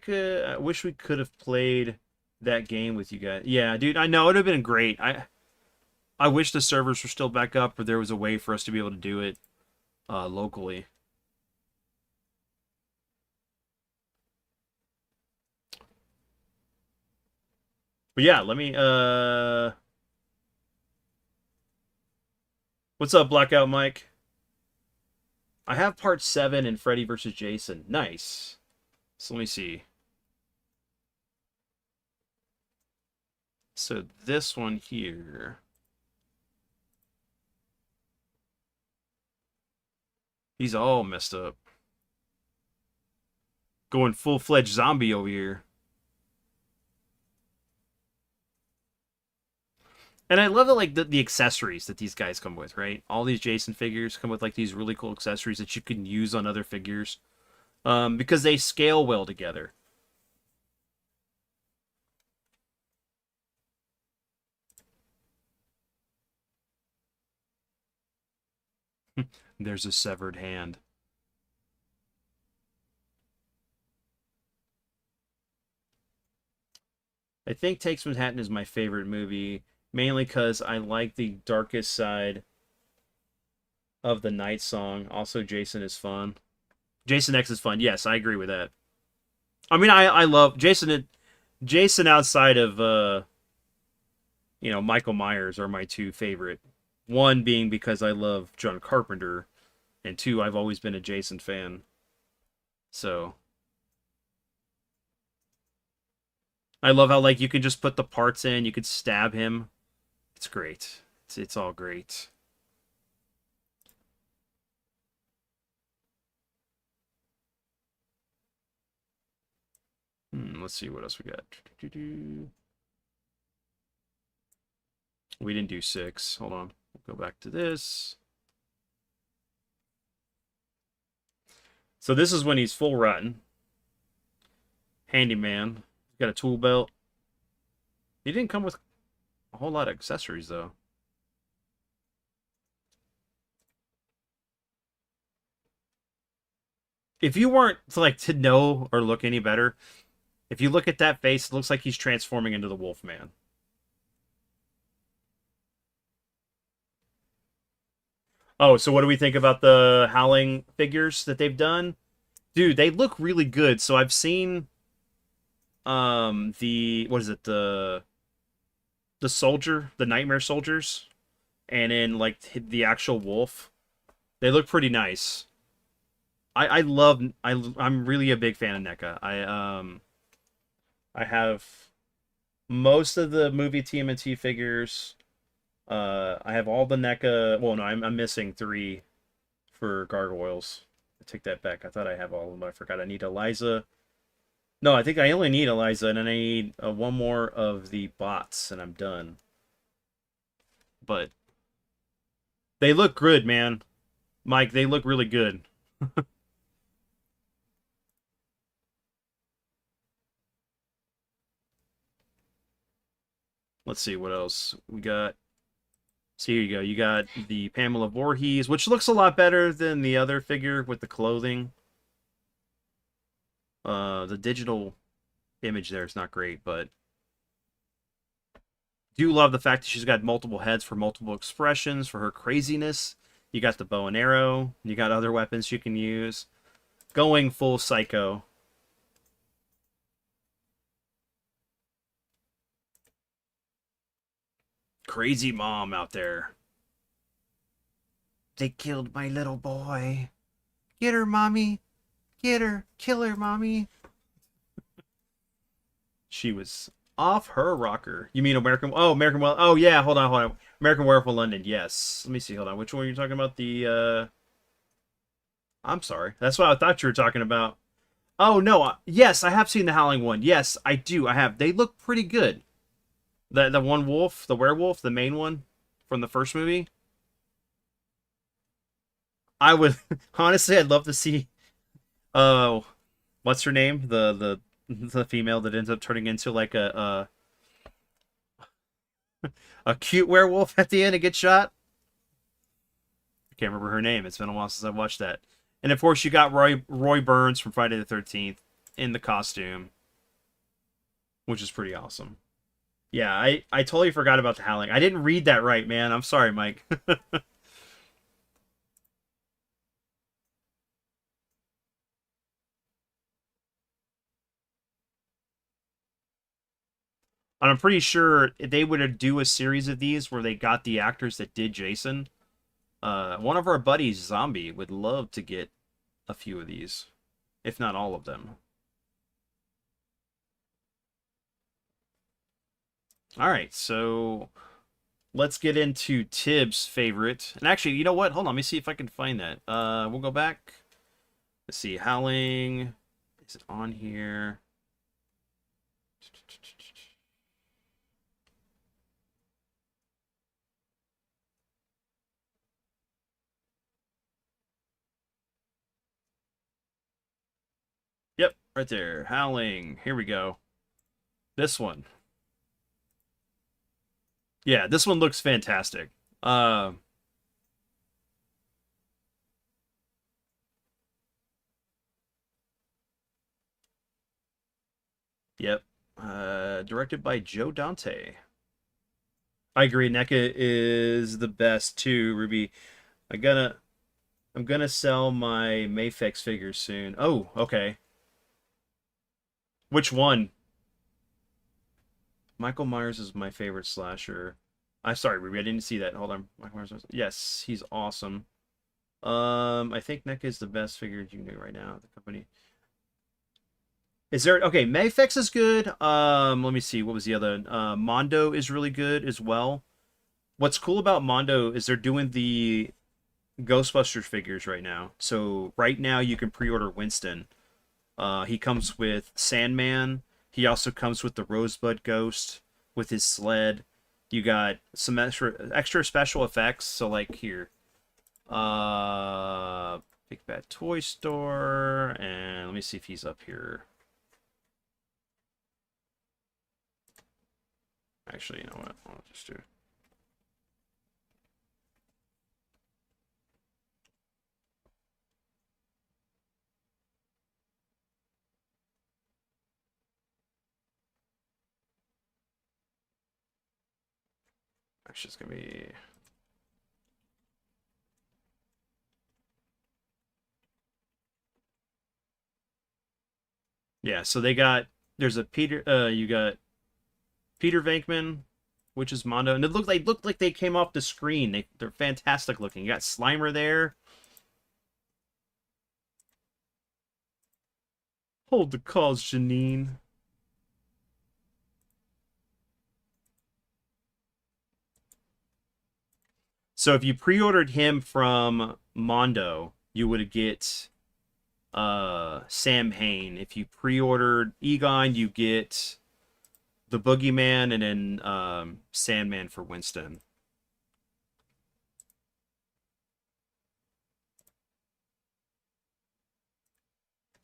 could have played that game with you guys. Yeah, dude, I know it would have been great. I wish the servers were still back up or there was a way for us to be able to do it locally. But yeah, let me what's up, Blackout Mike? I have part 7 in Freddy vs. Jason. Nice. So let me see. So this one here. He's all messed up. Going full-fledged zombie over here. And I love like the accessories that these guys come with, right? All these Jason figures come with like these really cool accessories that you can use on other figures. Because they scale well together. There's a severed hand. I think Takes Manhattan is my favorite movie, mainly because I like the darkest side of the Night Song. Also, Jason is fun. Jason X is fun. Yes, I agree with that. I mean, I love Jason. Jason outside of Michael Myers are my two favorite One being because I love John Carpenter, and two, I've always been a Jason fan. So I love how like you can just put the parts in, you could stab him. It's great. It's all great. Let's see what else we got. We didn't do 6. Hold on. We'll go back to this. So this is when he's full rotten. Handyman. Got a tool belt. He didn't come with a whole lot of accessories though. If you weren't like to know or look any better, if you look at that face, it looks like he's transforming into the Wolfman. Oh, so what do we think about the Howling figures that they've done? Dude, they look really good. So I've seen the what is it, the soldier, the nightmare soldiers, and then like the actual wolf. They look pretty nice. I love I'm really a big fan of NECA. I have most of the movie TMNT figures. I have all the NECA. Well, no, I'm missing 3 for gargoyles. I take that back. I thought I have all of them. I forgot I need Eliza. No, I think I only need Eliza, and then I need one more of the bots, and I'm done. But they look good, man. Mike, they look really good. Let's see what else we got. So here you go. You got the Pamela Voorhees, which looks a lot better than the other figure with the clothing. The digital image there is not great, but do love the fact that she's got multiple heads for multiple expressions for her craziness. You got the bow and arrow. You got other weapons you can use. Going full psycho. Crazy mom out there. They killed my little boy. Get her, mommy. Get her. Kill her, mommy. She was off her rocker. You mean American? Oh, American Well. Oh yeah. Hold on. Hold on. American Werewolf in London. Yes. Let me see. Hold on. Which one are you talking about? I'm sorry. That's what I thought you were talking about. Oh no. Yes, I have seen the Howling one. Yes, I do. I have. They look pretty good. The one wolf, the werewolf, the main one from the first movie. I would honestly, I'd love to see. Oh, what's her name? The female that ends up turning into like a cute werewolf at the end and gets shot. I can't remember her name. It's been a while since I've watched that. And of course, you got Roy Burns from Friday the 13th in the costume, which is pretty awesome. Yeah, I totally forgot about the Howling. I didn't read that right, man. I'm sorry, Mike. And I'm pretty sure they would do a series of these where they got the actors that did Jason. One of our buddies, Zombie, would love to get a few of these, if not all of them. All right, so let's get into Tibbs' favorite. And actually, you know what? Hold on, let me see if I can find that. We'll go back. Let's see, Howling. Is it on here? Yep, right there. Howling. Here we go. This one. Yeah, this one looks fantastic. Uh, yep. Directed by Joe Dante. I agree. NECA is the best too, Ruby. I gotta I'm gonna sell my Mayfix figures soon. Oh, okay. Which one? Michael Myers is my favorite slasher. I'm sorry, Ruby, I didn't see that. Hold on. Yes, he's awesome. I think NECA is the best figure you can do right now. The company. Is there okay? Mayfix is good. Let me see. What was the other? Mondo is really good as well. What's cool about Mondo is they're doing the Ghostbusters figures right now. So right now you can pre-order Winston. He comes with Sandman. He also comes with the Rosebud Ghost with his sled. You got some extra special effects. So like here, Big Bad Toy Store, and let me see if he's up here. Actually, you know what? I'll just do. Actually, it's gonna be. Yeah, so they got there's a Peter you got Peter Venkman, which is Mondo, and it looked like they came off the screen. They're fantastic looking. You got Slimer there. Hold the calls, Janine. So if you pre-ordered him from Mondo, you would get Sam Hain. If you pre-ordered Egon, you get the Boogeyman and then Sandman for Winston.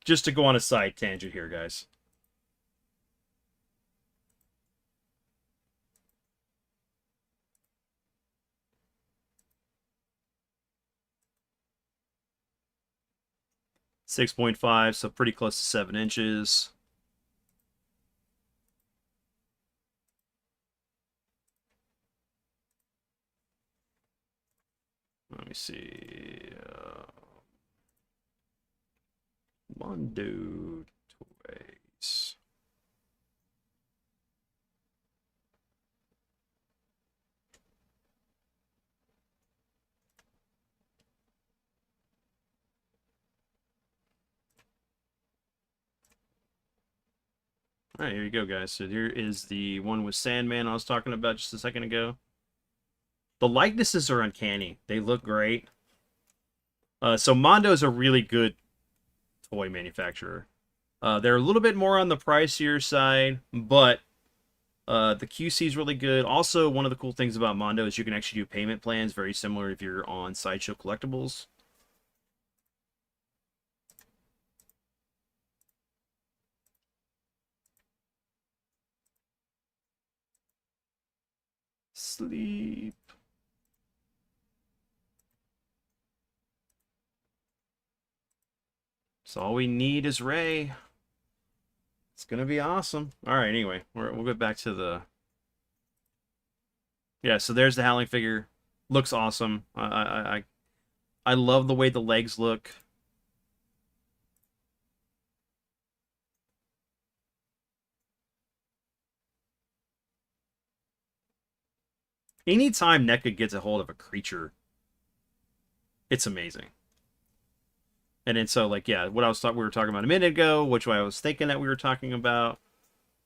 Just to go on a side tangent here, guys. .5, so pretty close to 7 inches. Let me see. Mondo Toys. All right, here you go, guys. So here is the one with Sandman I was talking about just a second ago. The likenesses are uncanny. They look great. So Mondo is a really good toy manufacturer. They're a little bit more on the pricier side, but the QC is really good. Also, one of the cool things about Mondo is you can actually do payment plans, very similar if you're on Sideshow Collectibles. Sleep. So all we need is Ray. It's gonna be awesome. All right. Anyway, we'll get back to the. Yeah. So there's the Howling figure. Looks awesome. I love the way the legs look. Anytime NECA gets a hold of a creature, it's amazing. And then so like yeah, what we were talking about a minute ago, which I was thinking that we were talking about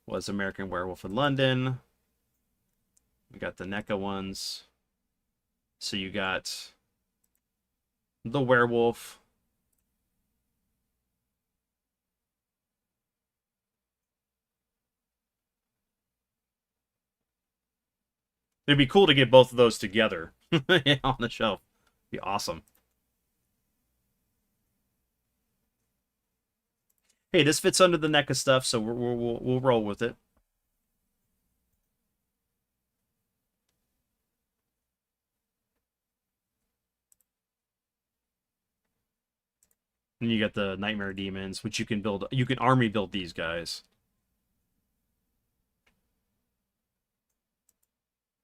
was American Werewolf in London. We got the NECA ones. So you got the werewolf. It'd be cool to get both of those together on the shelf. Be awesome. Hey, this fits under the NECA stuff, so we'll roll with it. And you got the Nightmare Demons, which you can build. You can army build these guys.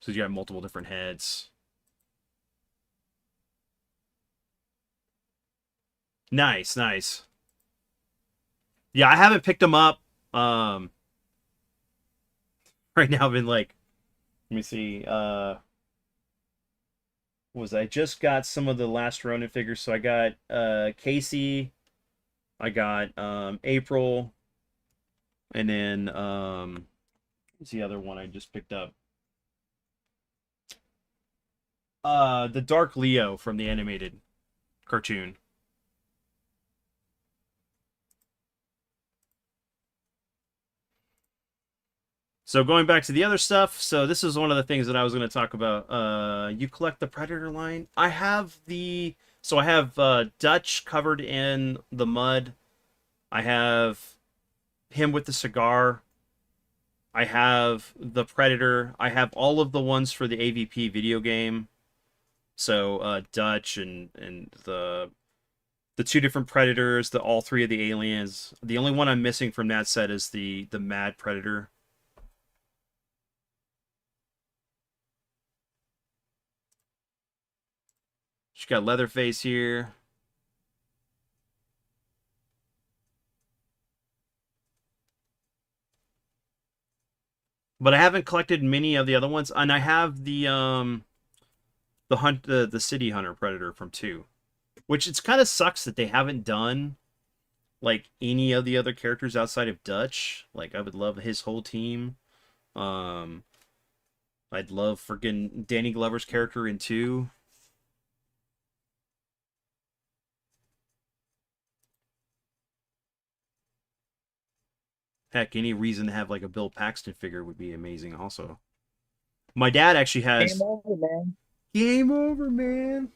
So you have multiple different heads. Nice, nice. Yeah, I haven't picked them up. Right now I've been like, let me see. was I just got some of the last Ronin figures. So I got Casey, I got April, and then what's the other one I just picked up? The Dark Leo from the animated cartoon. So going back to the other stuff, so this is one of the things that I was going to talk about. You collect the Predator line. I have Dutch covered in the mud. I have him with the cigar. I have the Predator. I have all of the ones for the AVP video game. So Dutch and the two different Predators, the all three of the aliens. The only one I'm missing from that set is the Mad Predator. She's got Leatherface here. But I haven't collected many of the other ones, and I have the City Hunter Predator from 2, which it's kind of sucks that they haven't done like any of the other characters outside of Dutch. Like I would love his whole team. Um, I'd love freaking Danny Glover's character in 2. Heck, any reason to have like a Bill Paxton figure would be amazing. Also, my dad actually Game has over, man. Game Over, man.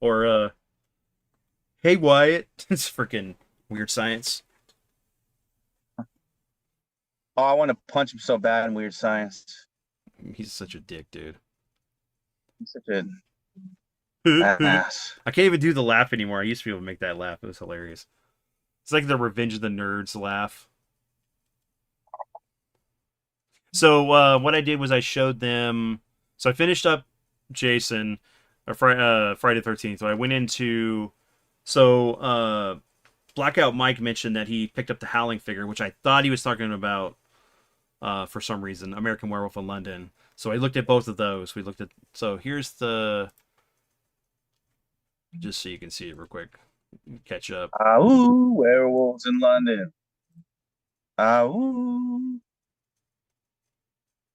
Or Hey Wyatt. It's freaking Weird Science. Oh, I want to punch him so bad in Weird Science. He's such a dick, dude. He's such a I ass. can't even do the laugh anymore. I used to be able to make that laugh. It was hilarious. It's like the Revenge of the Nerds laugh. So what I did was I showed them. So I finished up Jason, or Friday the 13th. So I went into. So Blackout Mike mentioned that he picked up the Howling figure, which I thought he was talking about for some reason, American Werewolf in London. So I looked at both of those. We looked at. So here's the. Just so you can see it real quick. Catch up. Ooh, werewolves in London. Ooh.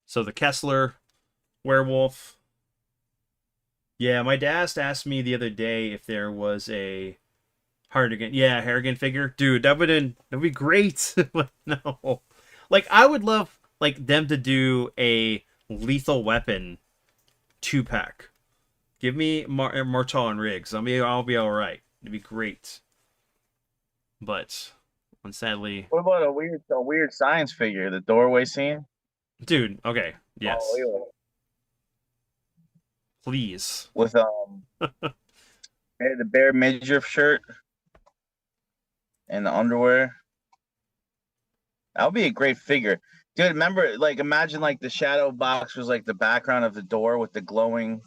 So the Kessler werewolf. Yeah, my dad asked me the other day if there was a Harrigan figure. Dude, that'd be great. But no. Like I would love like them to do a Lethal Weapon 2-pack. Give me Martel and Riggs. I'll be all right. It'd be great. But sadly, What about a weird science figure? The doorway scene. dude. Okay, Oh, yes, yeah. please. With the bare midriff shirt and the underwear. That would be a great figure. Dude, remember, like, imagine, like, the shadow box was, like, the background of the door with the glowing.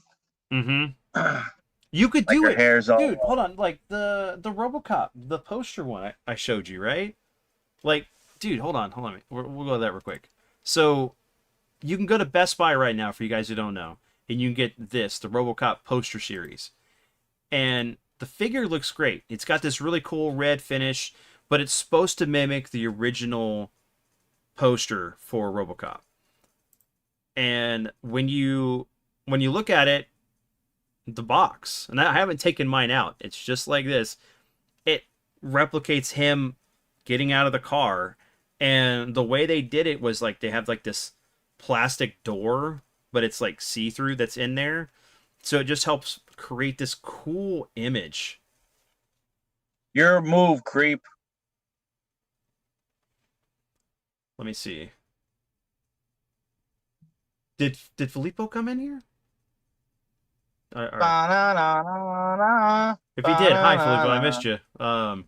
Mm-hmm. Like, You could do her it, hair's all. dude. Hold on, like the RoboCop, the poster one I showed you, right? Like, dude, hold on. We'll go to that real quick. So you can go to Best Buy right now for you guys who don't know, and you can get the RoboCop poster series, and the figure looks great. It's got this really cool red finish, but it's supposed to mimic the original poster for RoboCop. And when you look at it, the box, and I haven't taken mine out. It's just like this. It replicates him getting out of the car, and the way they did it was like they have like this plastic door, but it's like see-through that's in there. So it just helps create this cool image. Your move, creep. Let me see. Did Filippo come in here? Ba-na-na-na-na, If he did, hi Filippo, I ba-na-na-na. missed you. Hold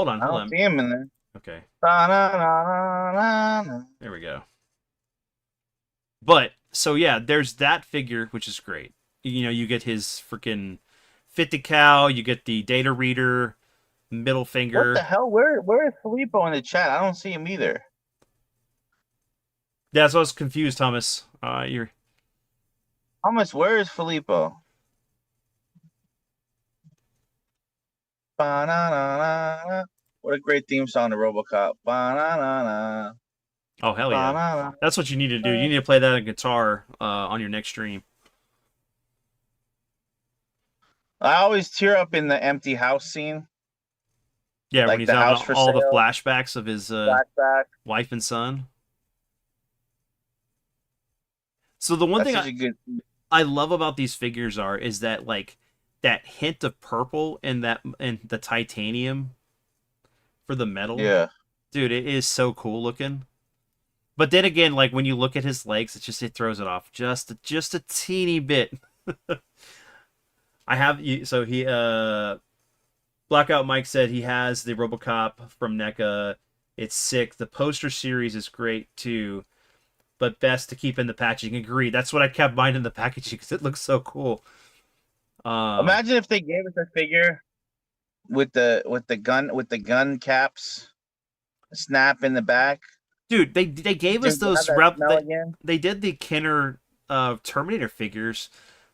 on, I hold don't on. see him in there. Okay, Ba-na-na-na-na. there we go. But so yeah, there's that figure, which is great. You know, you get his freaking fit the cow, you get the data reader, middle What the finger. hell? Where is Filippo in the chat? I don't see him either. Yeah, so I was confused, Thomas. You're Thomas, where is Filippo? Ba-na-na-na. What a great theme song to RoboCop. Ba-na-na-na. Oh hell yeah, Ba-na-na. that's what you need to do. You need to play that on guitar on your next stream. I always tear up in the empty house scene, Yeah, when like he's the having house for all the sale, flashbacks of his flashback. wife and son. So the one That's thing such a good. I love about these figures is that like that hint of purple and that and the titanium for the metal. Yeah. Dude, it is so cool looking. But then again, like when you look at his legs, it throws it off just a teeny bit. I have so he Blackout Mike said he has the RoboCop from NECA. It's sick. The poster series is great too, but best to keep in the packaging. Agreed. That's what I kept mine in the packaging because it looks so cool. Imagine if they gave us a figure with the gun caps, snap in the back. Dude, they gave us Dude, you have those that smell again. they did the Kenner Terminator figures.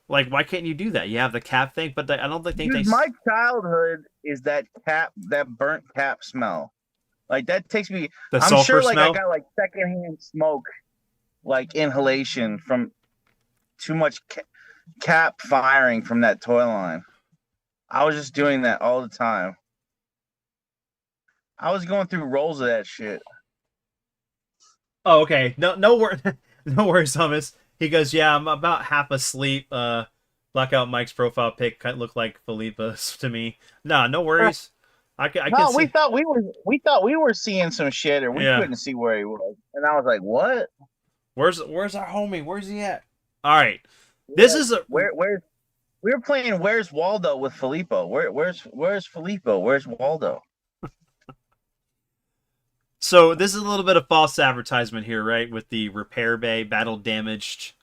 Like, why can't you do that? You have the cap thing, but I don't think Dude, my childhood is that burnt cap smell. Like that takes me. the I'm sulfur sure, like I smell. got like secondhand smoke, like inhalation from too much cap firing from that toy line. I was just doing that all the time. I was going through rolls of that shit. Oh, okay. No worries, Thomas. He goes, yeah, I'm about half asleep. Blackout Mike's profile pic kind of looked like Felipe's to me. Nah, no worries. I can No, see. we thought we were seeing some shit, or we Yeah. couldn't see where he was, and I was like, "What? Where's our homie? Where's he at? All right. This is a Where's we were playing Where's Waldo with Filippo. Where's Filippo? Where's Waldo? So this is a little bit of false advertisement here, right? With the repair bay battle damaged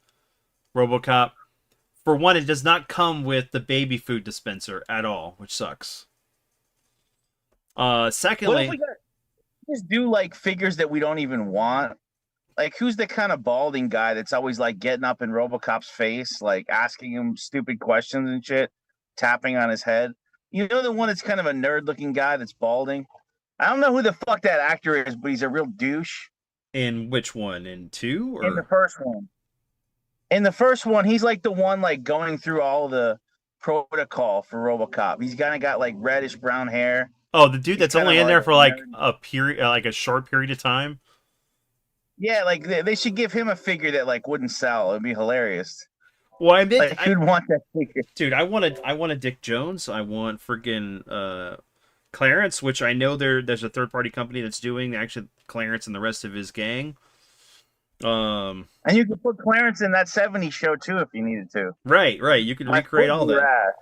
RoboCop. For one, it does not come with the baby food dispenser at all, which sucks. What if Secondly, we just do like figures that we don't even want? Like who's the kind of balding guy that's always like getting up in RoboCop's face, like asking him stupid questions and shit, tapping on his head? You know the one that's kind of a nerd looking guy that's balding? I don't know who the fuck that actor is, but he's a real douche. in which one? In two In the or first one. In the first one, he's like the one like going through all the protocol for RoboCop. He's kind of got like reddish brown hair. oh, the dude He's that's kind only of in there for like nerd. a period, like a short period of time. Yeah, like they should give him a figure that like wouldn't sell. It'd be hilarious. Well, I meant, Like who'd want that figure? dude, I wanted Dick Jones. I want friggin' Clarence, which I know there's a third party company that's doing actually Clarence and the rest of his gang. And you could put Clarence in that '70s show too if you needed to. Right. You can My recreate foot all in your that. ass.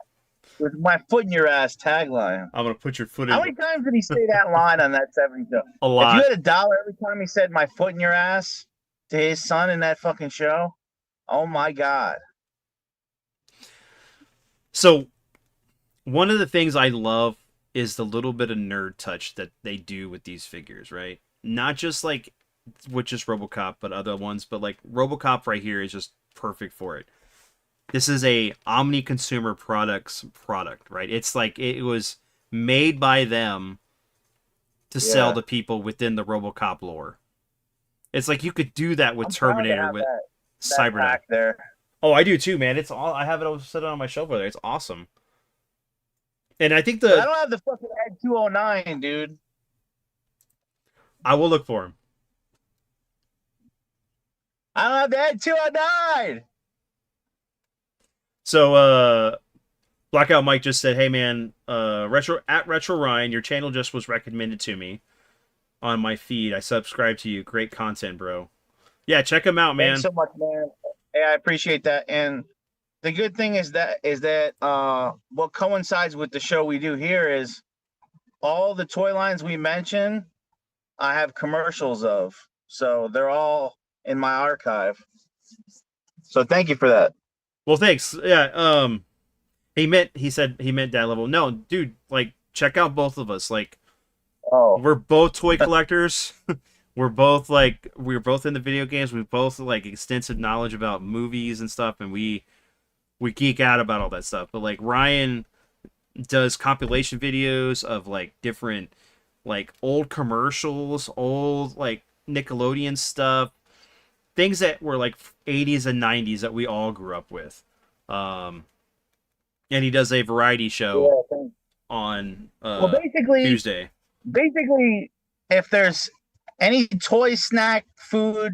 With my foot in your ass tagline. I'm gonna put your foot How in many times did he say that line on that '70s show? a If lot. you had $1 every time he said "my foot in your ass" to his son in that fucking show, oh my god! So one of the things I love is the little bit of nerd touch that they do with these figures, right? Not just like with just RoboCop, but other ones. But like RoboCop right here is just perfect for it. This is a omni consumer product, right? It's like it was made by them to sell Yeah. to people within the RoboCop lore. It's like you could do that with I'm proud to Terminator, have with that Cyberdyne. pack there. Oh, I do too, man. It's all I have it all set on my shelf over there. It's awesome. And I think But I don't have the fucking Ed 209, dude. I will look for him. I don't have the Ed 209. So Blackout Mike just said, "Hey man, Retro Ryan, your channel just was recommended to me on my feed. I subscribe to you. Great content, bro. Yeah, check him out, man." Thanks so much, man. Hey, I appreciate that. And the good thing is that what coincides with the show we do here is all the toy lines we mention, I have commercials of. So they're all in my archive. So thank you for that. Well, thanks. Yeah, he said he meant that level. No, dude, like check out both of us. Like Oh, we're both toy collectors. We're both in the video games. We both like extensive knowledge about movies and stuff, and we geek out about all that stuff. But like Ryan does compilation videos of like different like old commercials, old like Nickelodeon stuff, things that were like 80s and 90s that we all grew up with. Um, and he does a variety show Yeah. Thanks. on Well, Tuesday. basically, if there's any toy, snack, food,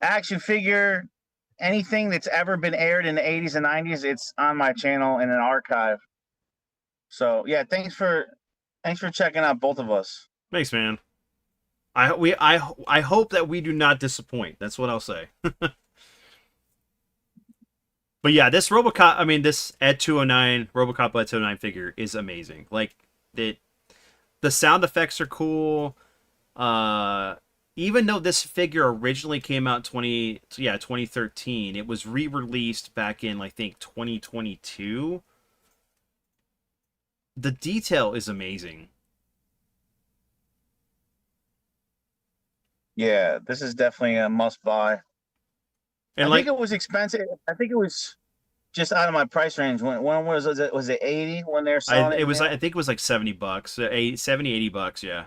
action figure, anything that's ever been aired in the 80s and 90s, it's on my channel in an archive. So yeah, thanks for checking out both of us. Thanks, man. I hope that we do not disappoint. That's what I'll say. But yeah, this RoboCop, I mean, this Ed 209 RoboCop Ed 209 figure is amazing. Like it, the sound effects are cool. Uh, Even though this figure originally came out 2013, it was re-released back in I think 2022. The detail is amazing. Yeah, this is definitely a must buy. And I think like it was expensive. I think it was just out of my price range. When was it 80 when they're selling it I new? think it was like $70, 70 $80, yeah.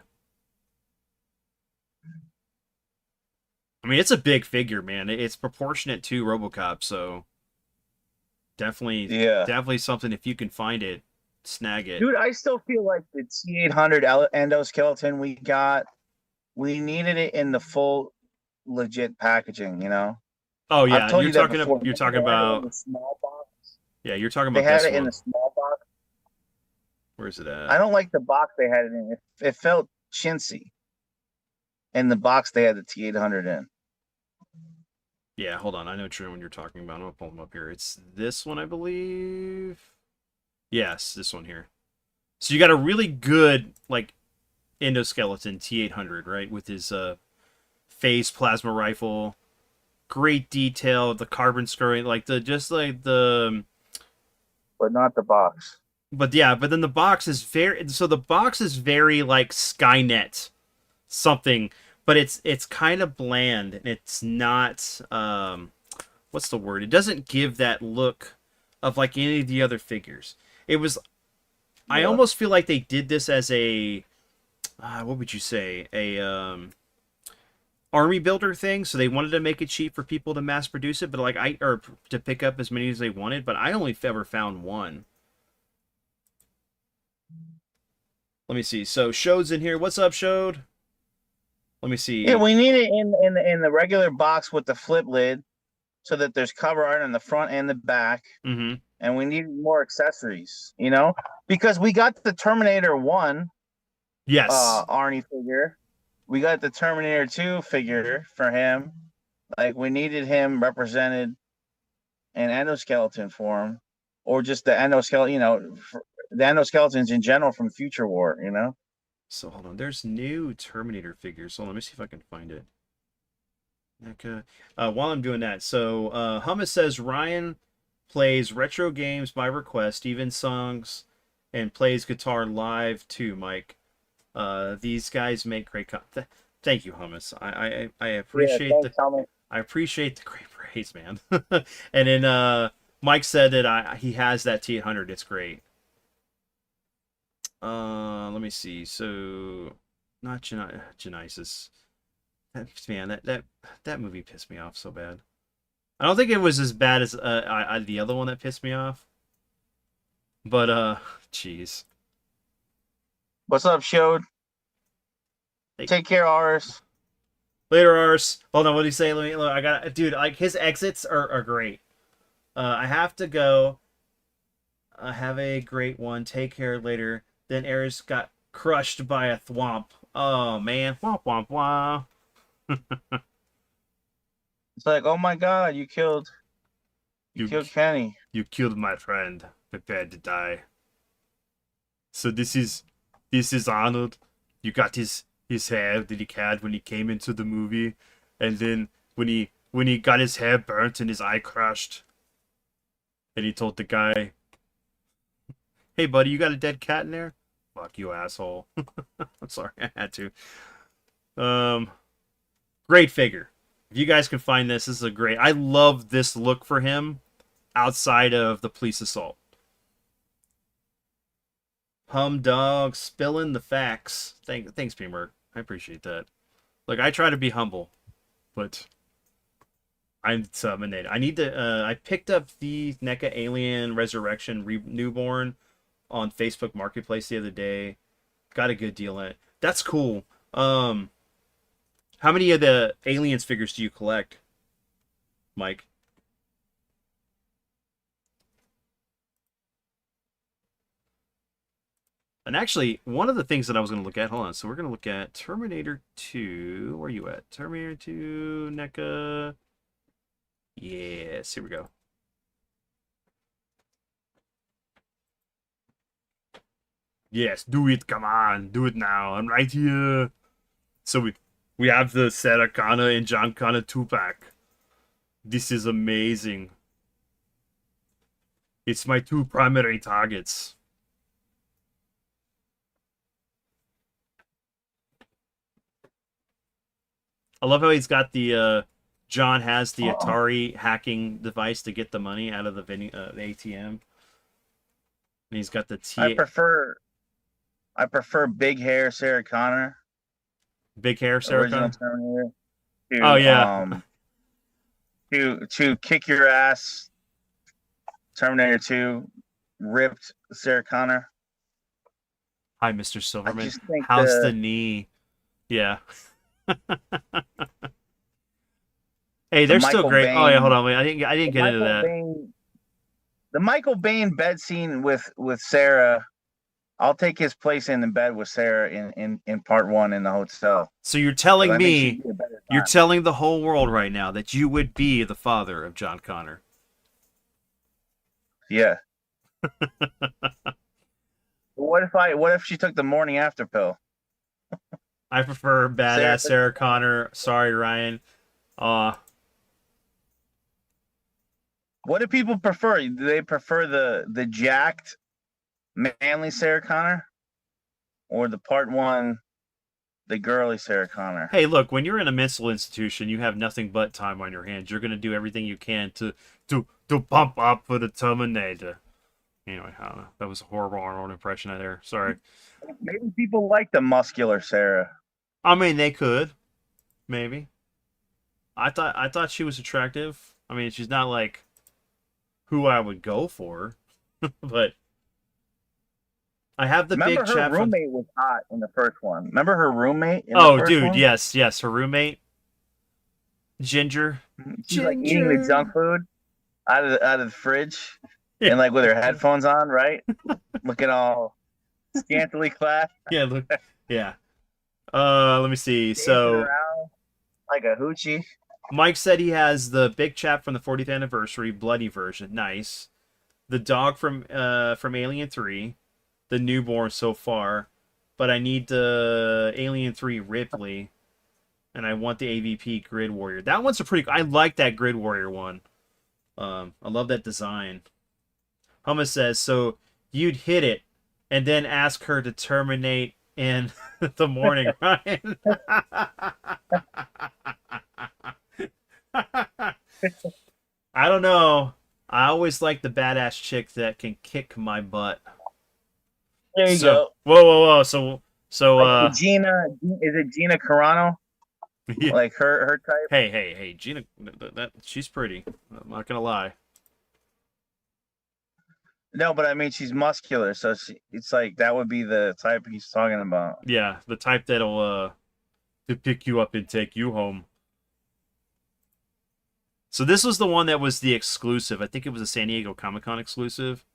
I mean, it's a big figure, man. It's proportionate to RoboCop, so Yeah. definitely something if you can find it, snag it. Dude, I still feel like the T800 endoskeleton we needed it in the full legit packaging, you know? Oh I've yeah, told you that before. you're They talking had it in the about small box. yeah, you're talking They about had this it in the one. small box. Where's it at? I don't like the box they had it in. It felt chintzy. In the box they had the T800 in. Yeah, hold on. I know which one you're talking about. I'm gonna pull them up here. It's this one, I believe. Yes, this one here. So you got a really good like endoskeleton T800, right, with his phase plasma rifle. Great detail, the carbon screwing, like the just like the. But not the box. But yeah, but then the box is very. So the box is very like Skynet something, but it's kind of bland and it's not what's the word? It doesn't give that look of like any of the other figures. It was I Yeah. almost feel like they did this as a what would you say? A army builder thing, so they wanted to make it cheap for people to mass produce it, but like I or to pick up as many as they wanted, but I only ever found one. Let me see. So Shode's in here. What's up, Shode? Let me Yeah, see. we need it in the regular box with the flip lid so that there's cover art on the front and the back. Mm-hmm. And we need more accessories, you know? Because we got the Terminator 1 Yes. Arnie figure. We got the Terminator 2 figure for him. Like we needed him represented in endoskeleton form, or just the endoskeleton, the endoskeletons in general from Future War, you know? So hold on. There's new Terminator figures. Hold on. Let me see if I can find it. NECA. While I'm doing that, so Hummus says Ryan plays retro games by request, even songs, and plays guitar live too. Mike, these guys make great. Thank you, Hummus. I Yeah, appreciate thanks, Tommy. I appreciate the great praise, man. And then Mike said that he has that T800. It's great. Let me see. So, not Genesis. Man, that movie pissed me off so bad. I don't think it was as bad as the other one that pissed me off. But jeez. What's up, Shode? Hey, Take care, Ars. later, Ars. Hold on, what do you say? Let me. Look, I got, dude. Like his exits are great. I have to go. Have a great one. Take care later. Then Ares got crushed by a thwomp. Oh man, womp womp womp. It's like, oh my God, you You killed Kenny. you killed my friend. Prepared to die. So this is Arnold. You got his hair that he had when he came into the movie, and then when he got his hair burnt and his eye crushed, and he told the guy, "Hey buddy, you got a dead cat in there?" Fuck you, asshole. I'm sorry, I had to. Um, Great figure. If you guys can find this, this is a great. I love this look for him outside of the police assault. Hum dog spilling the facts. Thanks, Beamer. I appreciate that. Look, I try to be humble, but I'm intimidated. I need to. I picked up the NECA Alien Resurrection Newborn on Facebook Marketplace the other day. Got a good deal on it. That's cool. Um, how many of the aliens figures do you collect, Mike? And actually, one of the things that I was going to look at, hold on. So we're going to look at Terminator 2. Where are you at? Terminator 2, NECA. Yes, here we go. Yes, do it. Come on, do it now. I'm right here. So we have the Sarah Connor and John Connor 2-pack. This is amazing. It's my two primary targets. I love how he's got the John has the Atari hacking device to get the money out of the the ATM. And he's got the I prefer big hair Sarah Connor, big hair Sarah original Connor. Terminator, Oh to yeah. to kick your ass Terminator 2, ripped Sarah Connor. Hi, Mr. I Silverman. just think How's the knee? Yeah. Hey, the they're still Michael great. Oh yeah, hold Bain on. Wait, I didn't the get into Michael that. Bain the Michael Bain bed scene with Sarah. I'll take his place in the bed with Sarah in part one in the hotel. So you're Because telling I think she'd me, be a better you're time. telling the whole world right now that you would be the father of John Connor. Yeah. What if she took the morning after pill? I prefer Sarah badass took Sarah Connor. Sorry, Ryan. Uh, What do people prefer? Do they prefer the jacked, manly Sarah Connor, or the part one, the girly Sarah Connor? hey, look, when you're in a mental institution, you have nothing but time on your hands. You're gonna do everything you can to pump up for the Terminator. Anyway, I don't know. That was a horrible Arnold impression there. Sorry. Maybe people like the muscular Sarah. I mean, they could maybe. I thought she was attractive. I mean, she's not like who I would go for, but I have the big Remember her chat from. roommate was hot in the first one. Remember her roommate in the Oh, first dude, one? yes, yes. Her roommate, Ginger. She's like eating the Ginger. junk food out of the fridge Yeah, and like with her headphones on, right? Looking all scantily clad, yeah. Look, yeah. Let me see. dancing So around like a hoochie. Mike said he has the big chap from the 40th anniversary, bloody version. Nice. The dog from Alien 3, the newborn so far, but I need the Alien 3 Ripley, and I want the AVP Grid Warrior. That one's a pretty. I like that Grid Warrior one. I love that design. Hummus says so. You'd hit it, and then ask her to terminate in the morning, Ryan. I don't know. I always like the badass chick that can kick my butt. There you So, go. whoa. So, Like the Gina, is it Gina Carano? yeah. Like her type? Hey, Gina, she's pretty. I'm not gonna lie. No, but I mean she's muscular, so it's like that would be the type he's talking about. Yeah, the type that'll to pick you up and take you home. So this was the one that was the exclusive. I think it was a San Diego Comic-Con exclusive.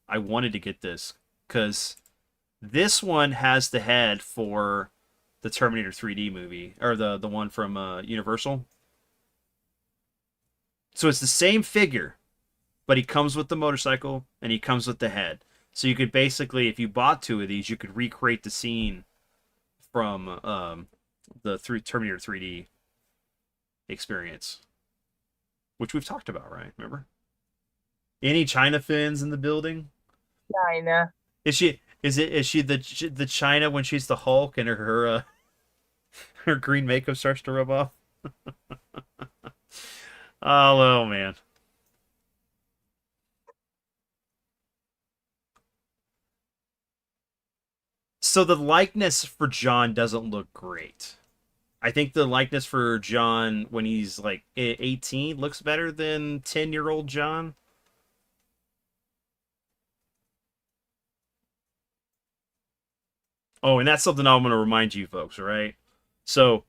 I wanted to get this because this one has the head for the Terminator 3D movie or the one from Universal. So it's the same figure, but he comes with the motorcycle and he comes with the head. So you could basically, if you bought two of these, you could recreate the scene from the Terminator 3D experience, which we've talked about, right? Remember? Any China fins in the building? China. Is she the China when she's the Hulk and her green makeup starts to rub off? Oh man. So the likeness for John doesn't look great. I think the likeness for John when he's like 18 looks better than 10-year-old John. Oh, and that's something I'm going to remind you folks, all right? So,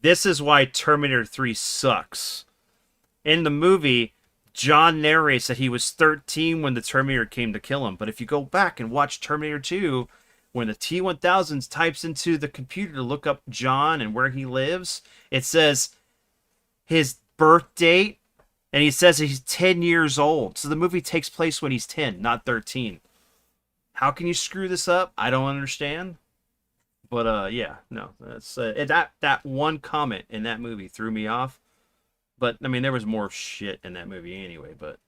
this is why Terminator 3 sucks. In the movie, John narrates that he was 13 when the Terminator came to kill him. But if you go back and watch Terminator 2, when the T-1000 types into the computer to look up John and where he lives, it says his birth date, and he says he's 10 years old. So the movie takes place when he's 10, not 13. How can you screw this up? I don't understand. But yeah, no, that's that one comment in that movie threw me off. But I mean, there was more shit in that movie anyway. But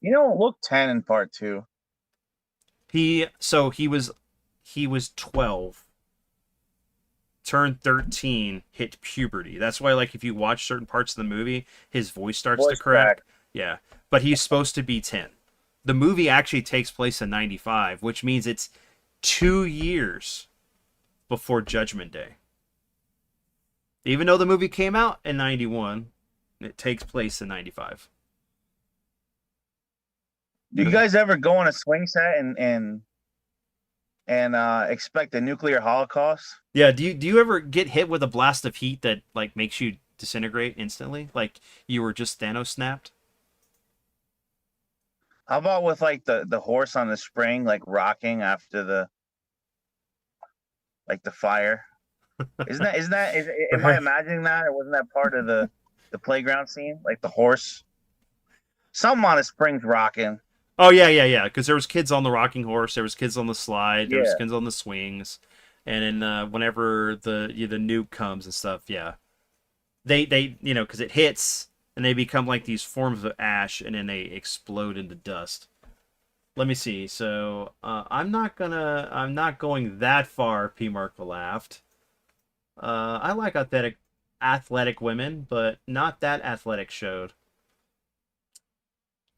You don't look 10 in part 2. he was 12, turned 13, hit puberty. That's why, like, if you watch certain parts of the movie, his voice starts to Voice crack. crack. Yeah, but he's supposed to be 10. The movie actually takes place in 95, which means it's 2 years before Judgment Day. Even though the movie came out in 91, it takes place in 95. Do you guys ever go on a swing set and expect a nuclear holocaust? Yeah, do you ever get hit with a blast of heat that like makes you disintegrate instantly? Like you were just Thanos snapped? How about with like the horse on the spring, like rocking after the fire? Am I imagining that, or wasn't that part of the playground scene? Like the horse, something on a spring's rocking. Oh yeah. Because there was kids on the rocking horse, there was kids on the slide, there was Yeah. kids on the swings, and then whenever the nuke comes and stuff, yeah, they because it hits and they become like these forms of ash and then they explode into dust. Let me see. So I'm not going that far. P. Markle laughed. I like athletic women, but not that athletic showed.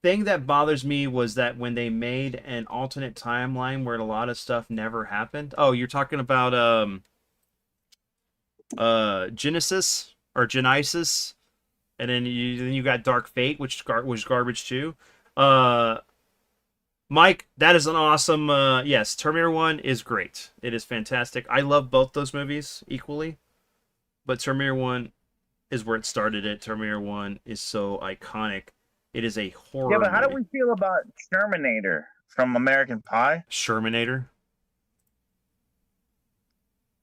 Thing that bothers me was that when they made an alternate timeline where a lot of stuff never happened. Oh, you're talking about Genesis or Genesis, and then you got Dark Fate, which was garbage too. Uh, Mike, that is an awesome. Yes, Terminator 1 is great. It is fantastic. I love both those movies equally, but Terminator 1 is where it started. Terminator 1 is so iconic. It is a Yeah, horror but how do movie. we feel about Shermanator from American Pie? Shermanator.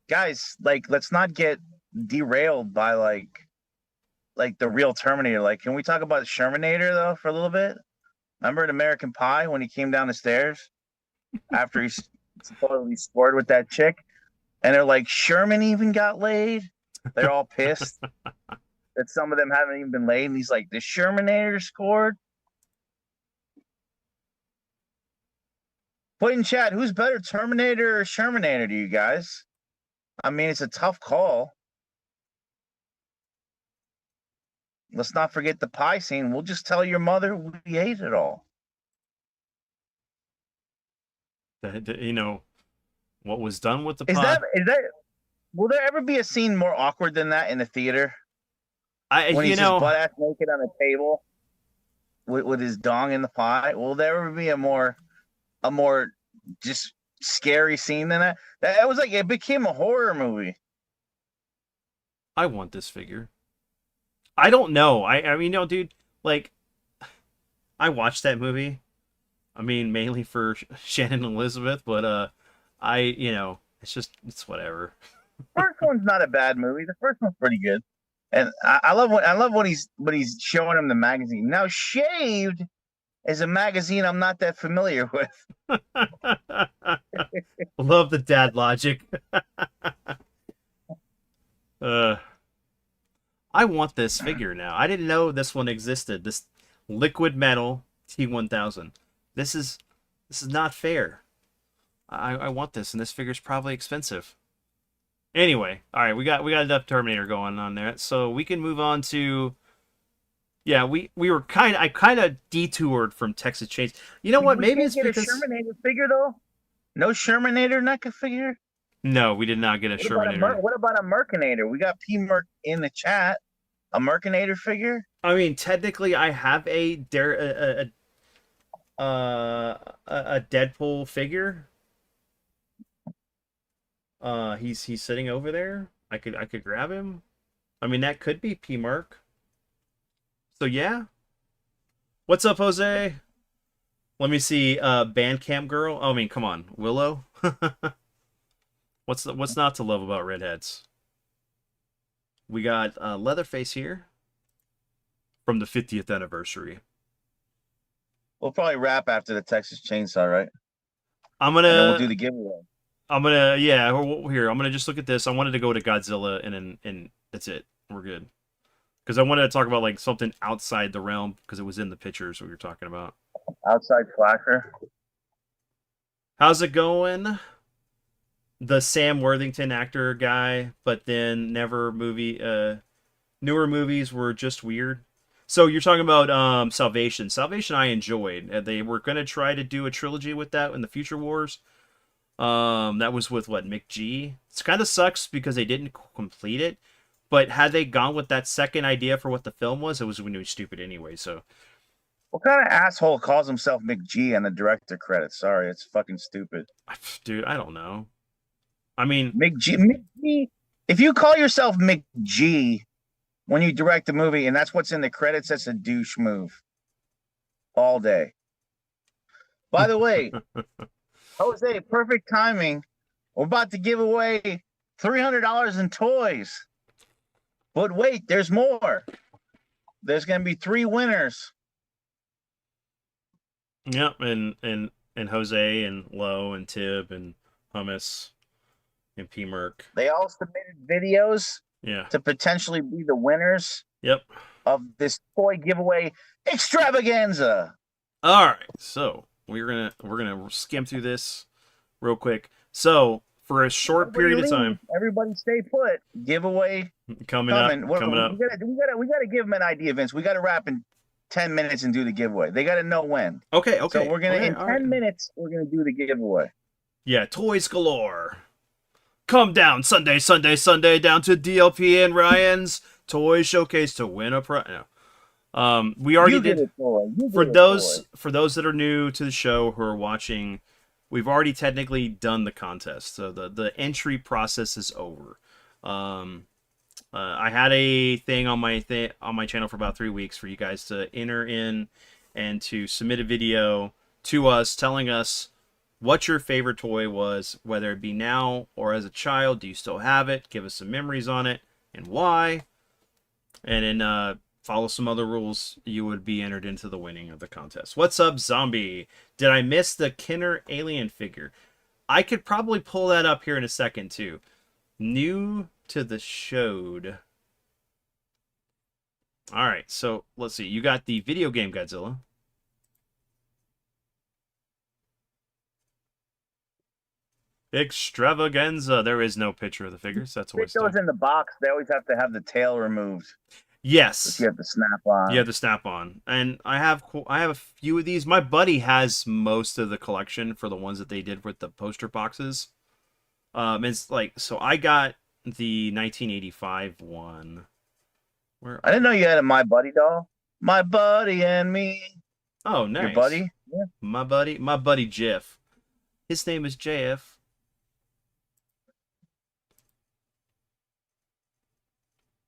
Guys, like, let's not get derailed by like the real Terminator. Like, can we talk about Shermanator though for a little bit? Remember in American Pie when he came down the stairs after he supposedly scored with that chick, and they're like, Sherman even got laid. They're all pissed that some of them haven't even been laid, and he's like, the Shermanator scored. Put in chat, who's better, Terminator or Shermanator to you guys? I mean, it's a tough call. Let's not forget the pie scene. We'll just tell your mother we ate it all. What was done with the Is pod. that will there ever be a scene more awkward than that in the theater I when you he's just know butt ass naked on a table with his dong in the pie? Will there ever be a more just scary scene than that? That was like it became a horror movie. I want this figure. I don't know. I mean, no, dude. Like, I watched that movie. I mean, mainly for Shannon and Elizabeth, but it's whatever. First one's not a bad movie. The first one's pretty good, and I love when he's showing him the magazine. Now, Shaved is a magazine I'm not that familiar with. Love the dad logic. uh, I want this figure now. I didn't know this one existed. This liquid metal T1000. This is not fair. I want this, and this figure's probably expensive. Anyway, all right, we got enough Terminator going on there, so we can move on to. Yeah, I kind of detoured from Texas Chains. You know We what? we Maybe can't it's get a because Shermanator figure though. No Shermanator NECA figure. No, we did not get a Shermanator. What about a Mercinator? We got P Merc in the chat. A Mercinator figure. I mean, technically, I have a Deadpool figure. He's sitting over there. I could grab him. I mean, that could be P Merc. So yeah. What's up, Jose? Let me see. Bandcamp girl. Oh, I mean, come on, Willow. What's not to love about redheads? We got Leatherface here from the 50th anniversary. We'll probably wrap after the Texas Chainsaw, right? And then we'll do the giveaway. Yeah. Here, I'm gonna just look at this. I wanted to go to Godzilla, and that's it. We're good. Because I wanted to talk about like something outside the realm because it was in the pictures we were talking about. Outside Flasher. How's it going? The Sam Worthington actor guy, but then never newer movies were just weird. So you're talking about Salvation. Salvation I enjoyed. They were going to try to do a trilogy with that in the Future Wars. That was with what, Mick G? It kind of sucks because they didn't complete it. But had they gone with that second idea for what the film was, it was going to be stupid anyway. So, what kind of asshole calls himself McG on the director credits? Sorry, it's fucking stupid. Dude, I don't know. I mean, McG. If you call yourself McG when you direct a movie and that's what's in the credits, that's a douche move. All day. By the way, Jose, perfect timing. We're about to give away $300 in toys. But wait, there's more. There's going to be 3 winners. Yep, and Jose and Lowe and Tib and Hummus and P Merc. They all submitted videos Yeah. to potentially be the winners. Yep. Of this toy giveaway extravaganza. All right, so we're gonna skim through this real quick. So for a short period of time, everybody stay put. Giveaway coming up. We gotta give them an idea, Vince. We gotta wrap in 10 minutes and do the giveaway. They gotta know when. Okay. So we're gonna in 10 minutes we're gonna do the giveaway. Yeah, toys galore. Come down Sunday down to DLP and Ryan's Toy Showcase to win a prize. No. We already did. For those that are new to the show who are watching, we've already technically done the contest. So the entry process is over. I had a thing on my channel for about 3 weeks for you guys to enter in and to submit a video to us telling us what your favorite toy was, whether it be now or as a child. Do you still have it? Give us some memories on it and why. And then follow some other rules. You would be entered into the winning of the contest. What's up, Zombie? Did I miss the Kenner alien figure? I could probably pull that up here in a second too. New to the showed. All right, so let's see. You got the video game Godzilla. Extravaganza. There is no picture of the figures. That's always those in the box. They always have to have the tail removed. Yes. But you have the snap on. You have the snap on. And I have a few of these. My buddy has most of the collection for the ones that they did with the poster boxes. It's like, so I got the 1985 one. I didn't know you had a My Buddy doll. My Buddy and Me. Oh, nice. Your buddy? Yeah. My buddy Jeff. His name is JF.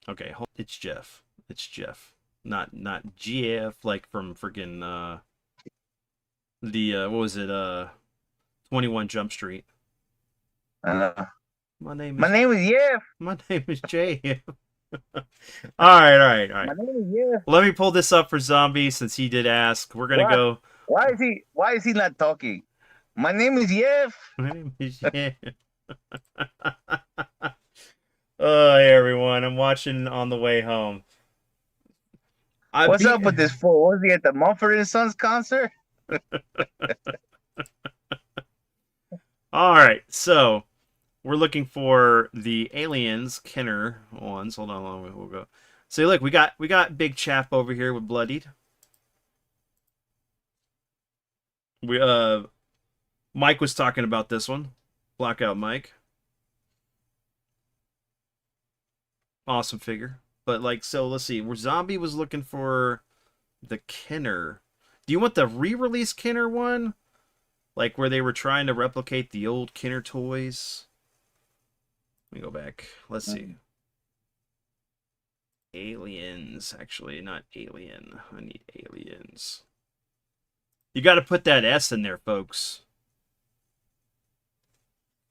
Okay, it's Jeff. It's Jeff. Not GF like from freaking what was it? 21 Jump Street. My name is Jeff. My name is JF. All right. My name is Jeff. Let me pull this up for Zombie since he did ask. We're gonna go. Why is he not talking? My name is Jeff. My name is Jeff. Oh, hey everyone! I'm watching on the way home. What's up with this fool? Was he at the Mumford & Sons concert? All right, so we're looking for the aliens, Kenner ones. Hold on, we'll go. So look, we got Big Chap over here with Bloodied. Mike was talking about this one. Blackout Mike. Awesome figure. But like, so let's see. Where Zombie was looking for the Kenner. Do you want the re-release Kenner one? Like where they were trying to replicate the old Kenner toys? Let me go back. Let's see. Aliens. Actually, not alien. I need aliens. You got to put that S in there, folks.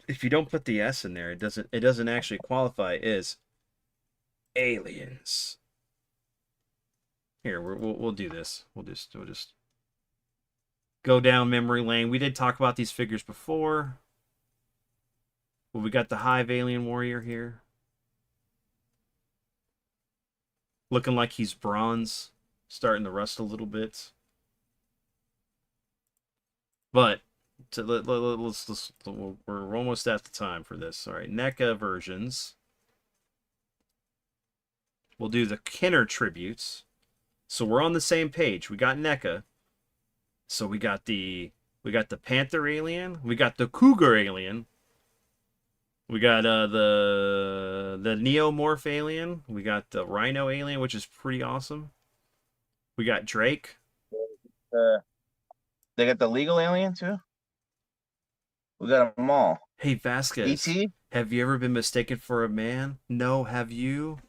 If you don't put the S in there, it doesn't actually qualify as aliens. Here, we'll do this. We'll just go down memory lane. We did talk about these figures before. Well, we got the Hive Alien Warrior here. Looking like he's bronze. Starting to rust a little bit. But we're almost at the time for this. All right, NECA versions. We'll do the Kenner tributes. So we're on the same page. We got NECA. So we got the Panther alien. We got the Cougar alien. We got the Neomorph alien. We got the Rhino alien, which is pretty awesome. We got Drake. They got the legal alien too. We got them all. Hey Vasquez, E.T. have you ever been mistaken for a man? No, have you?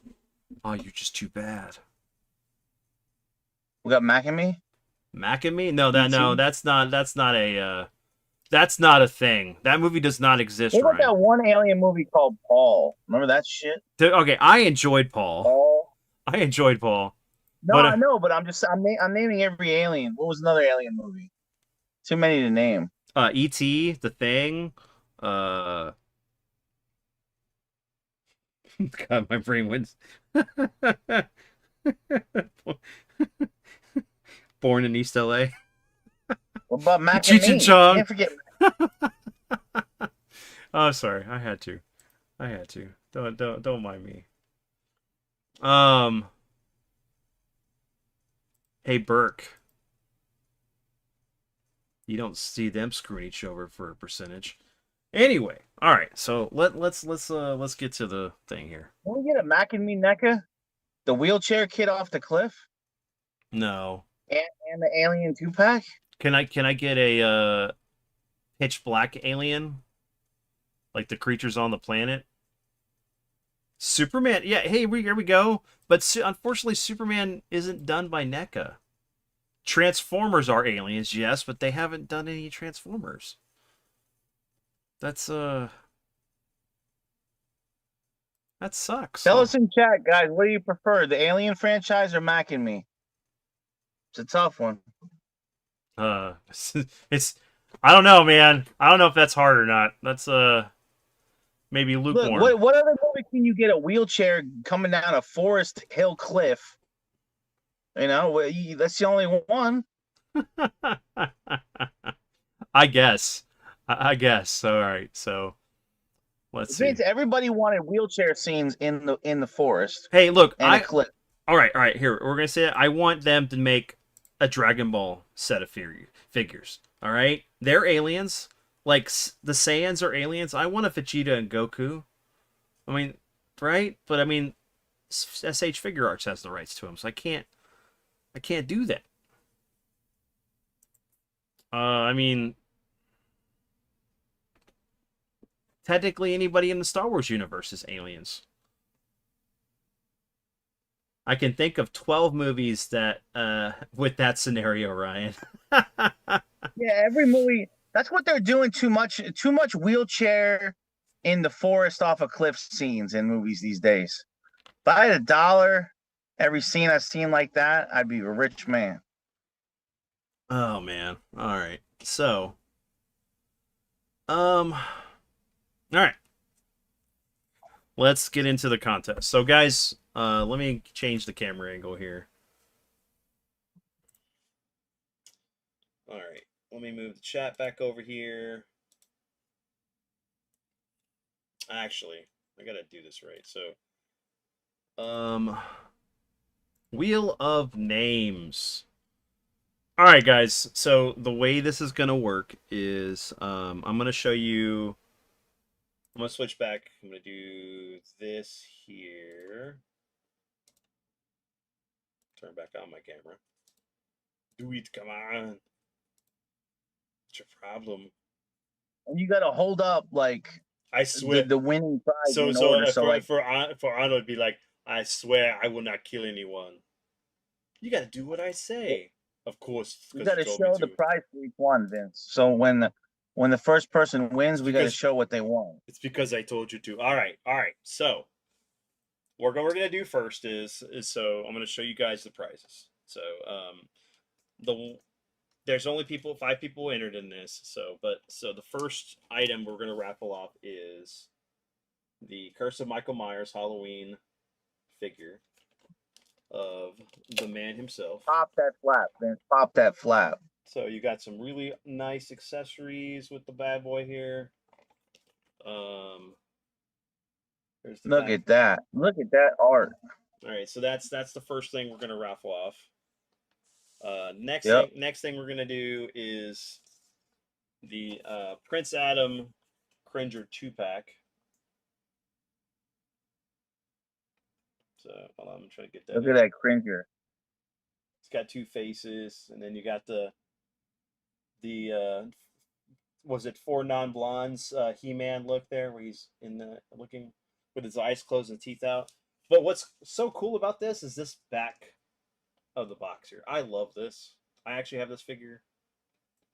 Oh, you're just too bad. We got Mac and Me. Mac and Me? No, E.T.? that's not a thing. That movie does not exist, What about Ryan. that one alien movie called Paul? Remember that shit? Okay, I enjoyed Paul. Paul. I enjoyed Paul. No, But I know, but I'm naming every alien. What was another alien movie? Too many to name. E.T., The Thing, God, my brain wins. Born in East LA. What about Mac Cheech and and Me? Chong. Can't forget. Oh, sorry, I had to. Don't mind me. Hey Burke. You don't see them screwing each other for a percentage. Anyway, all right. So let's get to the thing here. Can we get a Mac and Me NECA? The wheelchair kid off the cliff? No. And the alien 2-pack? Can I get a pitch black alien? Like the creatures on the planet? Superman. Yeah, hey, here we go. But unfortunately Superman isn't done by NECA. Transformers are aliens, yes, but they haven't done any Transformers. That's that sucks. Tell us in chat, guys, what do you prefer, the Alien franchise or Mac and Me? It's a tough one. It's I don't know, man. I don't know if that's hard or not. That's maybe lukewarm. Look, what other movie can you get a wheelchair coming down a Forest Hill cliff? You know, that's the only one. I guess. I guess. All right. So let's see. Everybody wanted wheelchair scenes in the forest. Hey, look, and a cliff. All right. Here, we're gonna say it. I want them to make a Dragon Ball set of figures. All right, they're aliens. Like the Saiyans are aliens. I want a Vegeta and Goku. I mean, right? But I mean, SH Figure Arts has the rights to them, so I can't do that. I mean, technically anybody in the Star Wars universe is aliens. I can think of 12 movies that with that scenario, Ryan. Yeah, every movie. That's what they're doing. Too much wheelchair in the forest off a cliff scenes in movies these days. If I had $1 every scene I've seen like that, I'd be a rich man. Oh man. All right. So all right. Let's get into the contest. So guys, let me change the camera angle here. All right. Let me move the chat back over here. Actually, I got to do this right. So Wheel of Names. All right, guys. So the way this is gonna work is I'm gonna show you. I'm gonna switch back. I'm gonna do this here. Turn back on my camera. Do it. Come on. What's your problem? And you got to hold up like I the swear. the winning prize So in order. So for like for Arnold, it'd be like, I swear I will not kill anyone. You gotta do what I say. Of course, you because got you to told me show the to. prize for each one, Vince. So when the first person wins, It's we got to because show what they won. it's because I told you to. All right, all right. So what we're gonna do first is so I'm gonna show you guys the prizes. So the there's only 5 people entered in this. So the first item we're gonna raffle off is the Curse of Michael Myers Halloween figure of the man himself. Pop that flap, Vince. Pop that flap. So you got some really nice accessories with the bad boy here. Um, there's the Look back. at that. Look at that art. All right, so that's the first thing we're gonna raffle off. Yep. Next thing we're gonna do is the Prince Adam Cringer 2 pack. So hold on, I'm trying to get that Look in. at that cringer. It's got 2 faces, and then you got the was it 4 non-blondes He-Man look there, where he's in the looking with his eyes closed and teeth out. But what's so cool about this is this back of the box here. I love this. I actually have this figure.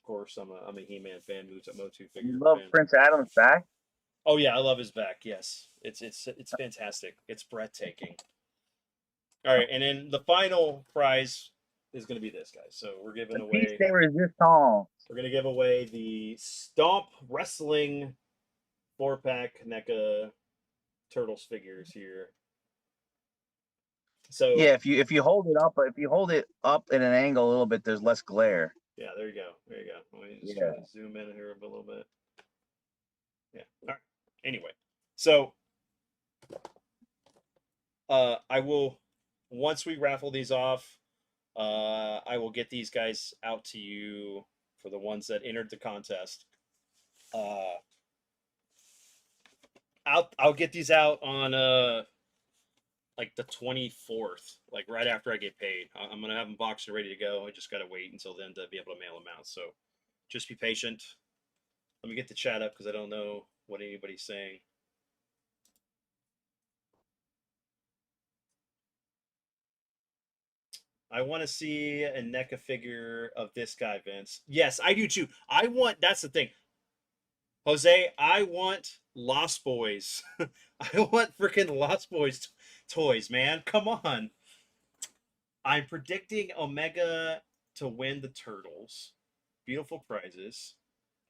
Of course, I'm a He-Man fan, Motu You figure love fan. Prince Adam's back? Oh yeah, I love his back. Yes, it's fantastic. It's breathtaking. All right, and then the final prize is going to be this, guys. So The piece de resistance. we're going to give away the Stomp Wrestling 4 pack NECA Turtles figures here. So Yeah, if you hold it up at an angle a little bit, there's less glare. yeah, there you go. There you go. Let me just try Yeah. to zoom in here a little bit. Yeah. All right. Anyway, so I will once we raffle these off, I will get these guys out to you for the ones that entered the contest. Uh, I'll get these out on like the 24th, like right after I get paid. I'm gonna have them boxed and ready to go. I just gotta wait until then to be able to mail them out. So just be patient. Let me get the chat up because I don't know what anybody's saying. I want to see a NECA figure of this guy, Vince. Yes, I do too. I want. That's the thing, Jose. I want Lost Boys. I want freaking Lost Boys toys, man. Come on. I'm predicting Omega to win the Turtles. Beautiful prizes.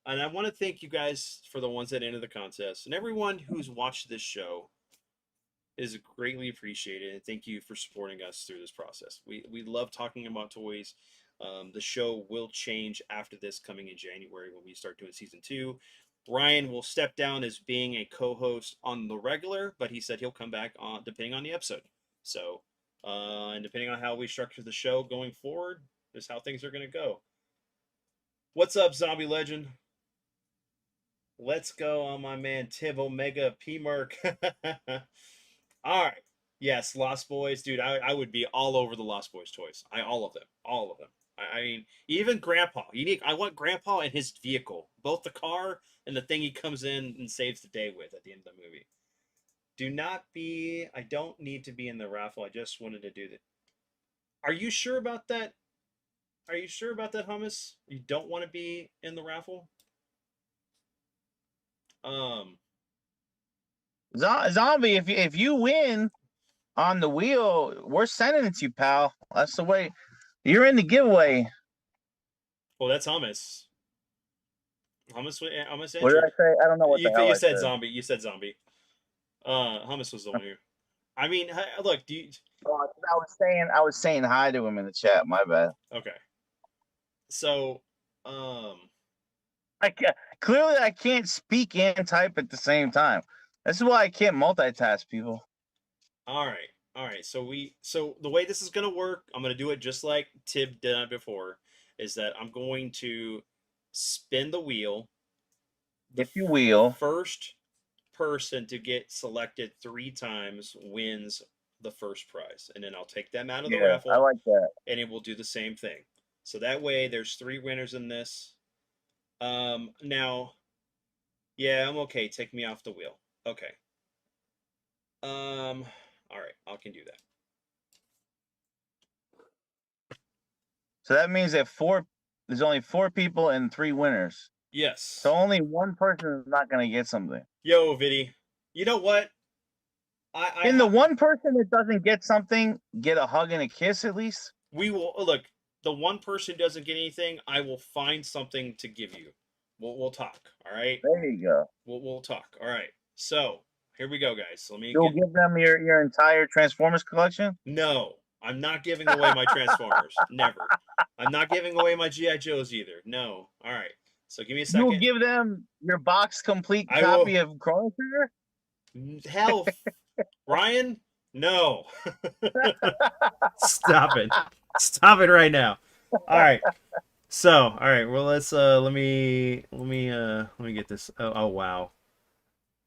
And I want to thank you guys for the ones that entered the contest and everyone who's watched this show is greatly appreciated. And thank you for supporting us through this process. We love talking about toys. The show will change after this coming in January when we start doing season 2. Ryan will step down as being a co-host on the regular, but he said he'll come back on depending on the episode. So, and depending on how we structure the show going forward, is how things are going to go. What's up, Zombie Legend? Let's go on my man Tiv Omega P Merc. All right. Yes, Lost Boys, dude. I would be all over the Lost Boys toys. All of them, all of them. I mean, even Grandpa. Unique. I want Grandpa and his vehicle, both the car and the thing he comes in and saves the day with at the end of the movie. Do not be. I don't need to be in the raffle. I just wanted to do that. Are you sure about that? Are you sure about that, Hummus? You don't want to be in the raffle? Um. Zombie, if you win on the wheel, we're sending it to you, pal. That's the way. You're in the giveaway. Well, that's Hummus. Hummus What did I entered. say? I don't know what the hell You I said said. zombie. You said zombie. Hummus was the one here. I mean, look. Do you, Oh, I was saying hi to him in the chat. My bad. okay. So, um, Clearly I can't speak and type at the same time. This is why I can't multitask, people. all right, all right. So the way this is gonna work, I'm gonna do it just like Tib did it before. is that I'm going to spin the wheel. The If you will. first person to get selected 3 times wins the first prize, and then I'll take them out of the Yeah, I raffle, like that. and it will do the same thing. So that way, there's 3 winners in this. Now, yeah, I'm okay. Take me off the wheel. Okay. All right, I can do that. So that means that there's only 4 people and 3 winners. Yes. So only one person is not going to get something. Yo, Viddy. You know what? Can the one person that doesn't get something get a hug and a kiss at least? We will look. The one person doesn't get anything. I will find something to give you. We'll talk. All right. There you go. We'll talk. All right. So here we go, guys. Let me You'll get. give them your entire Transformers collection? No, I'm not giving away my Transformers. Never. I'm not giving away my GI Joes either. No. All right. So give me a You'll second. give them your box complete I copy will. of Chrono Trigger? Hell, Ryan. No. Stop it. Stop it right now. All right. So, all right. Well, let's let me get this. Oh wow.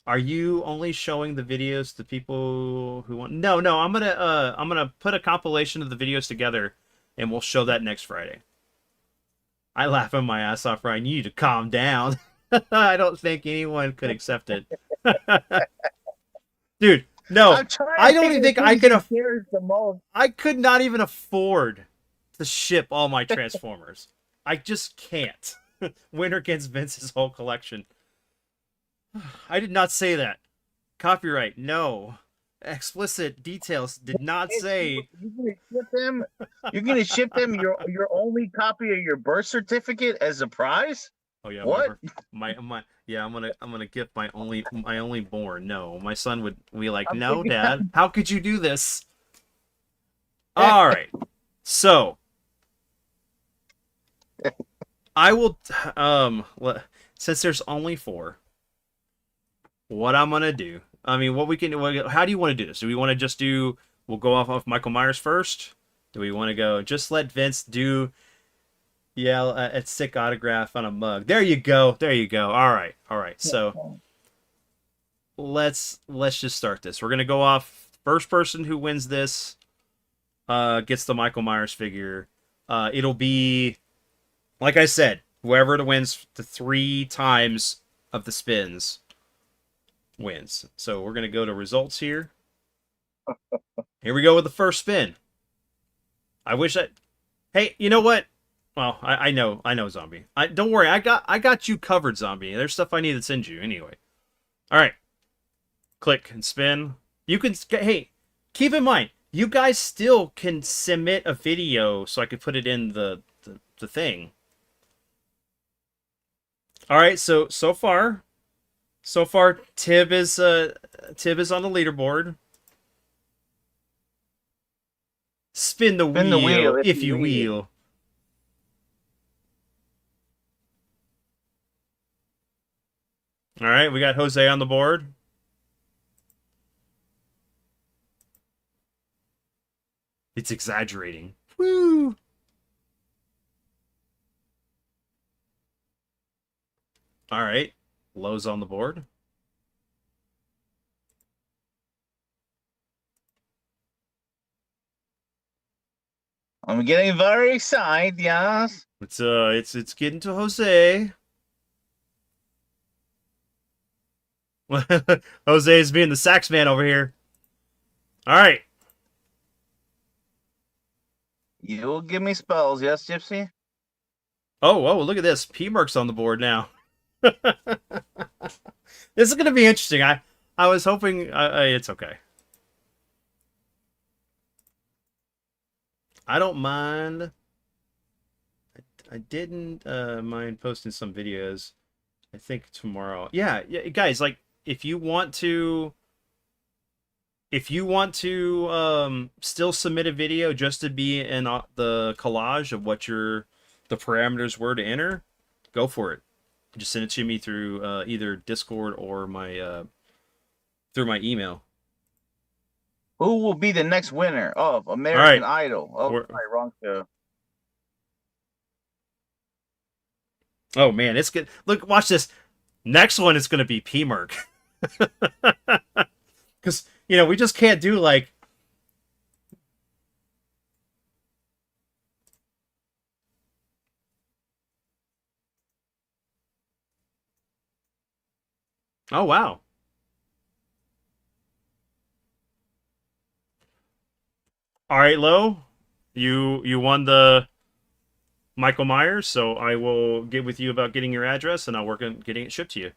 Are you only showing the videos to people who want? No, no. I'm gonna put a compilation of the videos together, and we'll show that next Friday. I laugh at my ass off, Ryan. You need to calm down. I don't think anyone could accept it. Dude, no. I don't even think I could I could not even afford to ship all my Transformers. I just can't. Winter against Vince's whole collection. I did not say that. Copyright, no. Explicit details did not say. You're gonna ship them your only copy of your birth certificate as a prize? Oh yeah, what? My yeah, I'm gonna gift my only born. No, my son would be like, no, Dad, how could you do this? All right, so I will since there's only 4. What I'm gonna do? I mean, what we can. How do you want to do this? Do we want to just do? We'll go off of Michael Myers first. Do we want to go? Just let Vince do. Yeah, a sick autograph on a mug. There you go. There you go. All right. All right. So let's just start this. We're gonna go off first person who wins this gets the Michael Myers figure. It'll be like I said, whoever wins the 3 times of the spins wins. So we're gonna go to results here. Here we go with the first spin. I wish I. Hey, you know what? Well, I know, Zombie. Don't worry, I got you covered, Zombie. There's stuff I need to send you anyway. All right, click and spin. You can. Hey, keep in mind, you guys still can submit a video so I could put it in the thing. All right, so far, Tib is on the leaderboard. Spin the wheel if you will. All right, we got Jose on the board. It's exaggerating. Woo! All right, Lowe's on the board. I'm getting very excited, yes. It's getting to Jose. Jose is being the sax man over here. All right. You'll give me spells, yes, Gypsy? Oh, look at this. P-Merc's on the board now. This is going to be interesting. I was hoping... it's okay. I don't mind. I didn't mind posting some videos. I think tomorrow. Yeah, guys, like if you want to still submit a video just to be in the collage of what the parameters were to enter, go for it. Just send it to me through either Discord or my through my email. Who will be the next winner of American Idol? Oh, sorry, wrong show. Oh man, it's good. Look, watch this. Next one is gonna be P Merc. Because we just can't do like. Oh wow. All right, Lo, you won the Michael Myers, so I will get with you about getting your address, and I'll work on getting it shipped to you.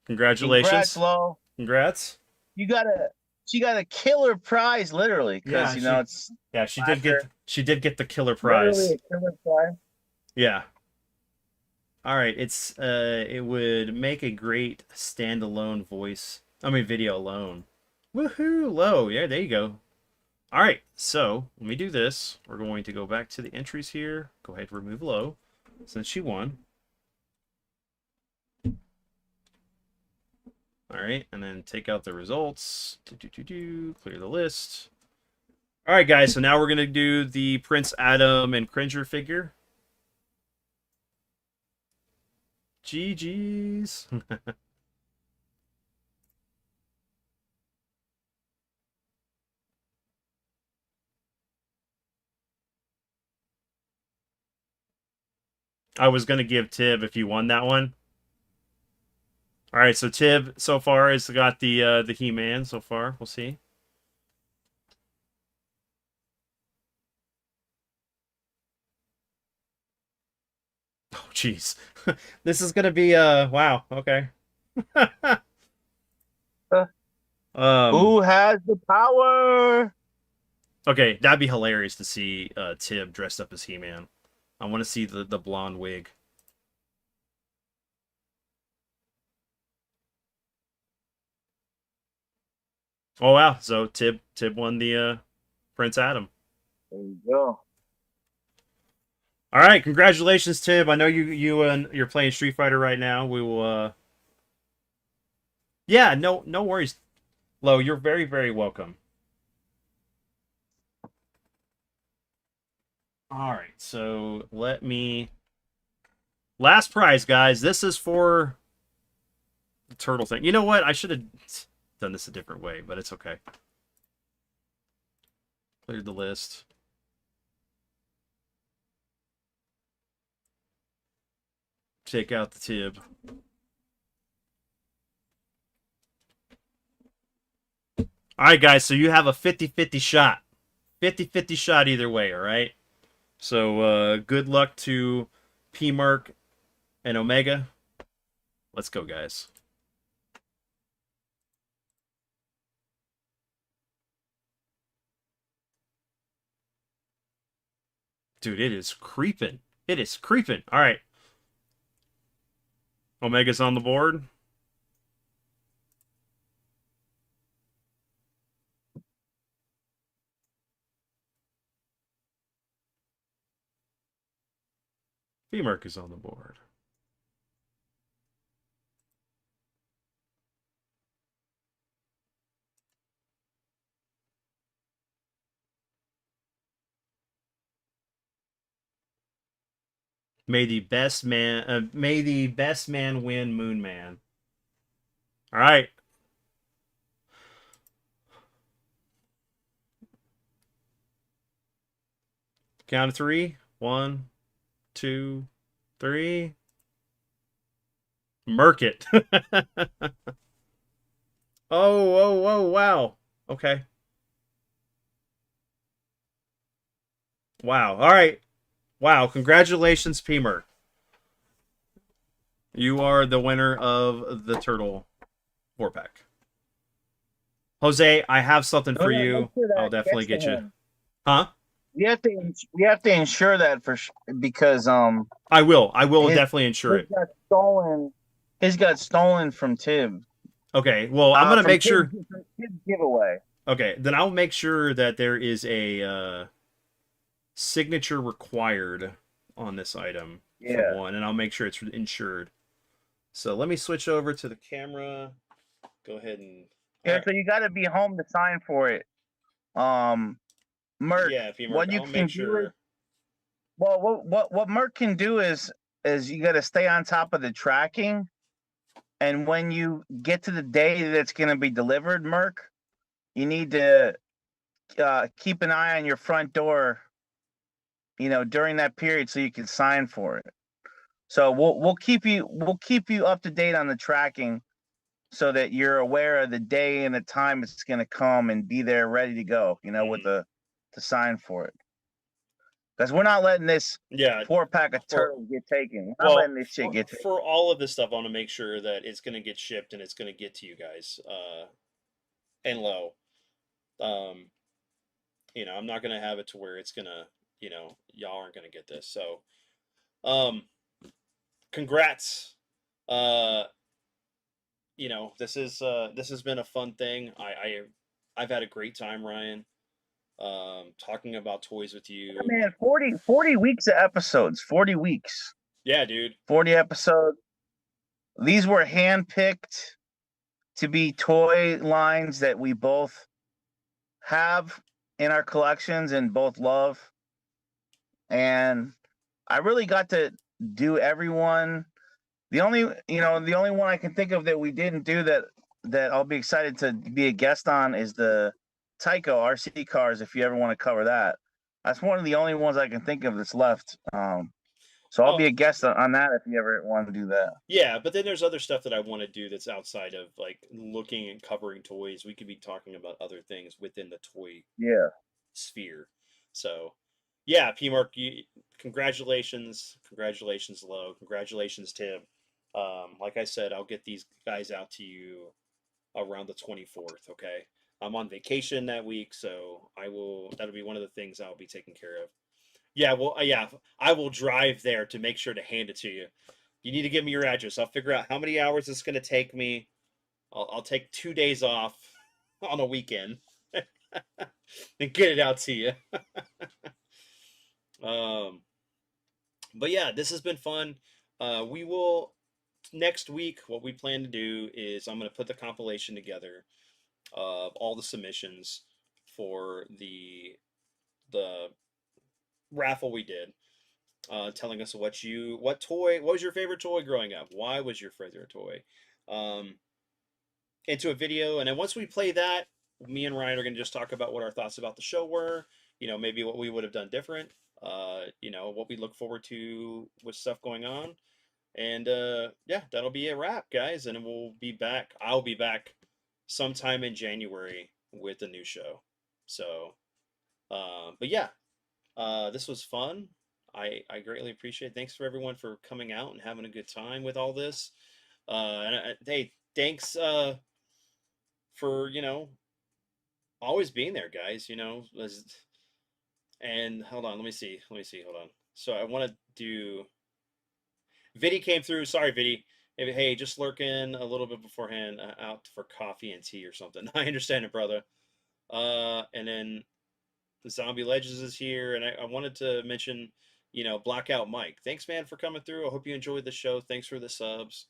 Congrats, Congratulations. Lo. Congrats. You got a she got a killer prize, literally, because Yeah, she it's yeah, she did get the killer literally prize. a killer prize. Yeah. All right, it would make a great standalone voice. I mean video alone. Woohoo, Lo. Yeah, there you go. All right, so let me do this. We're going to go back to the entries here. Go ahead and remove Lo since she won. All right, and then take out the results. Clear the list. All right, guys, so now we're going to do the Prince Adam and Cringer figure. GG's. I was going to give Tib if you won that one. All right, so Tib so far has got the He-Man so far. We'll see. Oh, jeez. This is gonna be wow. Okay. um. Who has the power? Okay, that'd be hilarious to see Tib dressed up as He-Man. I want to see the blonde wig. Oh wow! So Tib won the Prince Adam. There you go. All right, congratulations, Tib. I know you're playing Street Fighter right now. We will. Yeah, no worries, Lo. You're very welcome. All right, so let me. Last prize, guys. This is for the turtle thing. You know what? I should have done this a different way, but it's okay. Cleared the list. Take out the Tib. All right, guys, so you have a 50-50 shot. 50-50 shot either way, all right? So good luck to P Mark and Omega. Let's go, guys. Dude, it is creeping. It is creeping. All right. Omega's on the board. P Mark is on the board. May the best man win, Moon Man. All right. Count of three. 1, 2, 3. Merc it. Oh, wow. Okay. Wow. All right. Wow. Congratulations, P Merc. You are the winner of the Turtle 4-pack. Jose, I have something for you. I'll definitely get you. Huh? We have to ensure that because I will definitely insure it. Got stolen. His got stolen from Tib. Okay, well, I'm gonna make sure. Tib's giveaway. Okay, then I'll make sure that there is a signature required on this item for one, and I'll make sure it's insured. So let me switch over to the camera. Go ahead and. Yeah, so you got to be home to sign for it. Merc. Yeah, if you what you I'll can make do sure. Is, well, what Merc can do is is you got to stay on top of the tracking. And when you get to the day that it's going to be delivered, Merc, you need to keep an eye on your front door, during that period so you can sign for it. So we'll keep you up to date on the tracking so that you're aware of the day and the time it's going to come and be there ready to go, with the to sign for it. Because we're not letting this 4-pack of turtles get taken. We're not letting this shit get taken. For all of this stuff, I want to make sure that it's going to get shipped and it's going to get to you guys and low. I'm not going to have it to where it's going to, y'all aren't going to get this. So, congrats. This has been a fun thing. I've had a great time, Ryan. Talking about toys with you. Yeah, man, 40 weeks of episodes. 40 weeks. Yeah, dude. 40 episodes. These were handpicked to be toy lines that we both have in our collections and both love. And I really got to do everyone. The only one I can think of that we didn't do that I'll be excited to be a guest on is the Tyco RC cars. If you ever want to cover that, that's one of the only ones I can think of that's left. So I'll be a guest on that if you ever want to do that. Yeah, but then there's other stuff that I want to do that's outside of like looking and covering toys. We could be talking about other things within the toy sphere. So, yeah, P Mark, congratulations, Lo, congratulations, Tim. Like I said, I'll get these guys out to you around the 24th. Okay, I'm on vacation that week, so that'll be one of the things I'll be taking care of. Yeah, well, I will drive there to make sure to hand it to you. You need to give me your address. I'll figure out how many hours it's going to take me. I'll take 2 days off on a weekend and get it out to you. But yeah, this has been fun. We will next week. What we plan to do is I'm going to put the compilation together of all the submissions for the raffle we did, telling us what was your favorite toy growing up? Why was your favorite toy? Into a video, and then once we play that, me and Ryan are going to just talk about what our thoughts about the show were. Maybe what we would have done different. What we look forward to with stuff going on, and yeah, that'll be a wrap, guys. And we'll be back. I'll be back sometime in January with a new show. So, but yeah. This was fun. I greatly appreciate it. Thanks for everyone for coming out and having a good time with all this. Hey, thanks for always being there, guys. And hold on, let me see. Hold on. So I want to do. Vidi came through. Sorry, Vidi. Hey, just lurking a little bit beforehand, out for coffee and tea or something. I understand it, brother. And then Zombie Legends is here, and I wanted to mention, Blackout Mike. Thanks, man, for coming through. I hope you enjoyed the show. Thanks for the subs.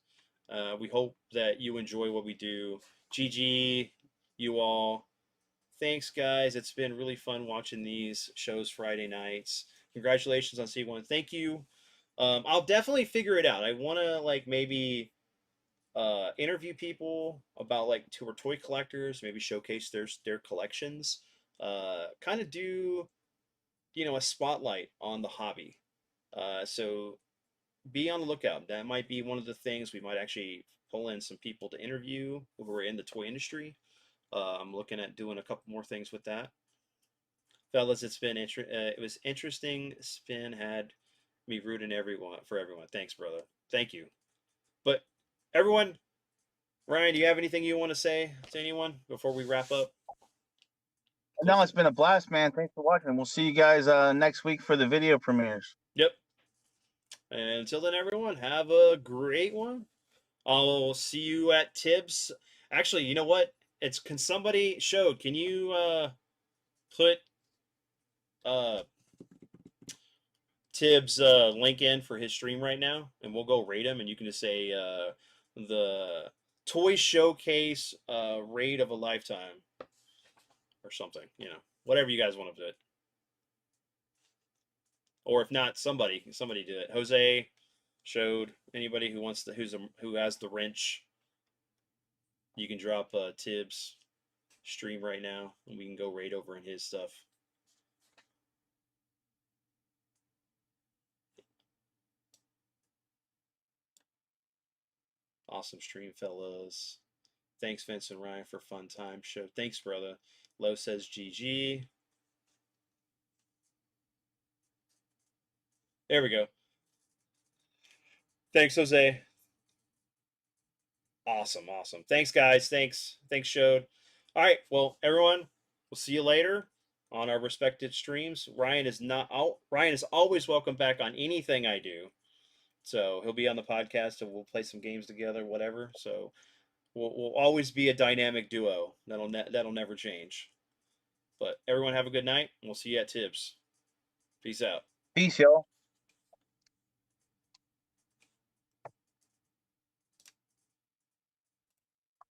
We hope that you enjoy what we do. GG, you all. Thanks, guys. It's been really fun watching these shows Friday nights. Congratulations on C1. Thank you. I'll definitely figure it out. I want to maybe interview people about tour toy collectors, maybe showcase their collections. Kind of do a spotlight on the hobby. So be on the lookout. That might be one of the things. We might actually pull in some people to interview who are in the toy industry. I'm looking at doing a couple more things with that. Fellas, it was interesting. Spin had me rooting for everyone. Thanks, brother. Thank you. But everyone, Ryan, do you have anything you want to say to anyone before we wrap up? No, it's been a blast, man. Thanks for watching. We'll see you guys next week for the video premieres. Yep. And until then, everyone, have a great one. I'll see you at Tibbs. Actually, you know what? Can somebody show? Can you put Tibbs link in for his stream right now, and we'll go rate him, and you can just say the toy showcase raid of a lifetime or something. Whatever you guys want to do it. Or if not, somebody do it. Jose, Showed anybody who wants to who has the wrench, you can drop Tibbs stream right now, and we can go raid over in his stuff. Awesome stream, fellas. Thanks, Vince and Ryan, for fun time show. Thanks, brother. Low says GG. There we go. Thanks, Jose. Awesome, awesome. Thanks, guys. Thanks, Showed. All right, well, everyone, we'll see you later on our respected streams. Ryan is always welcome back on anything I do. So he'll be on the podcast and we'll play some games together, whatever. So we'll always be a dynamic duo. That'll never change. But everyone have a good night, and we'll see you at Tibbs. Peace out. Peace, y'all.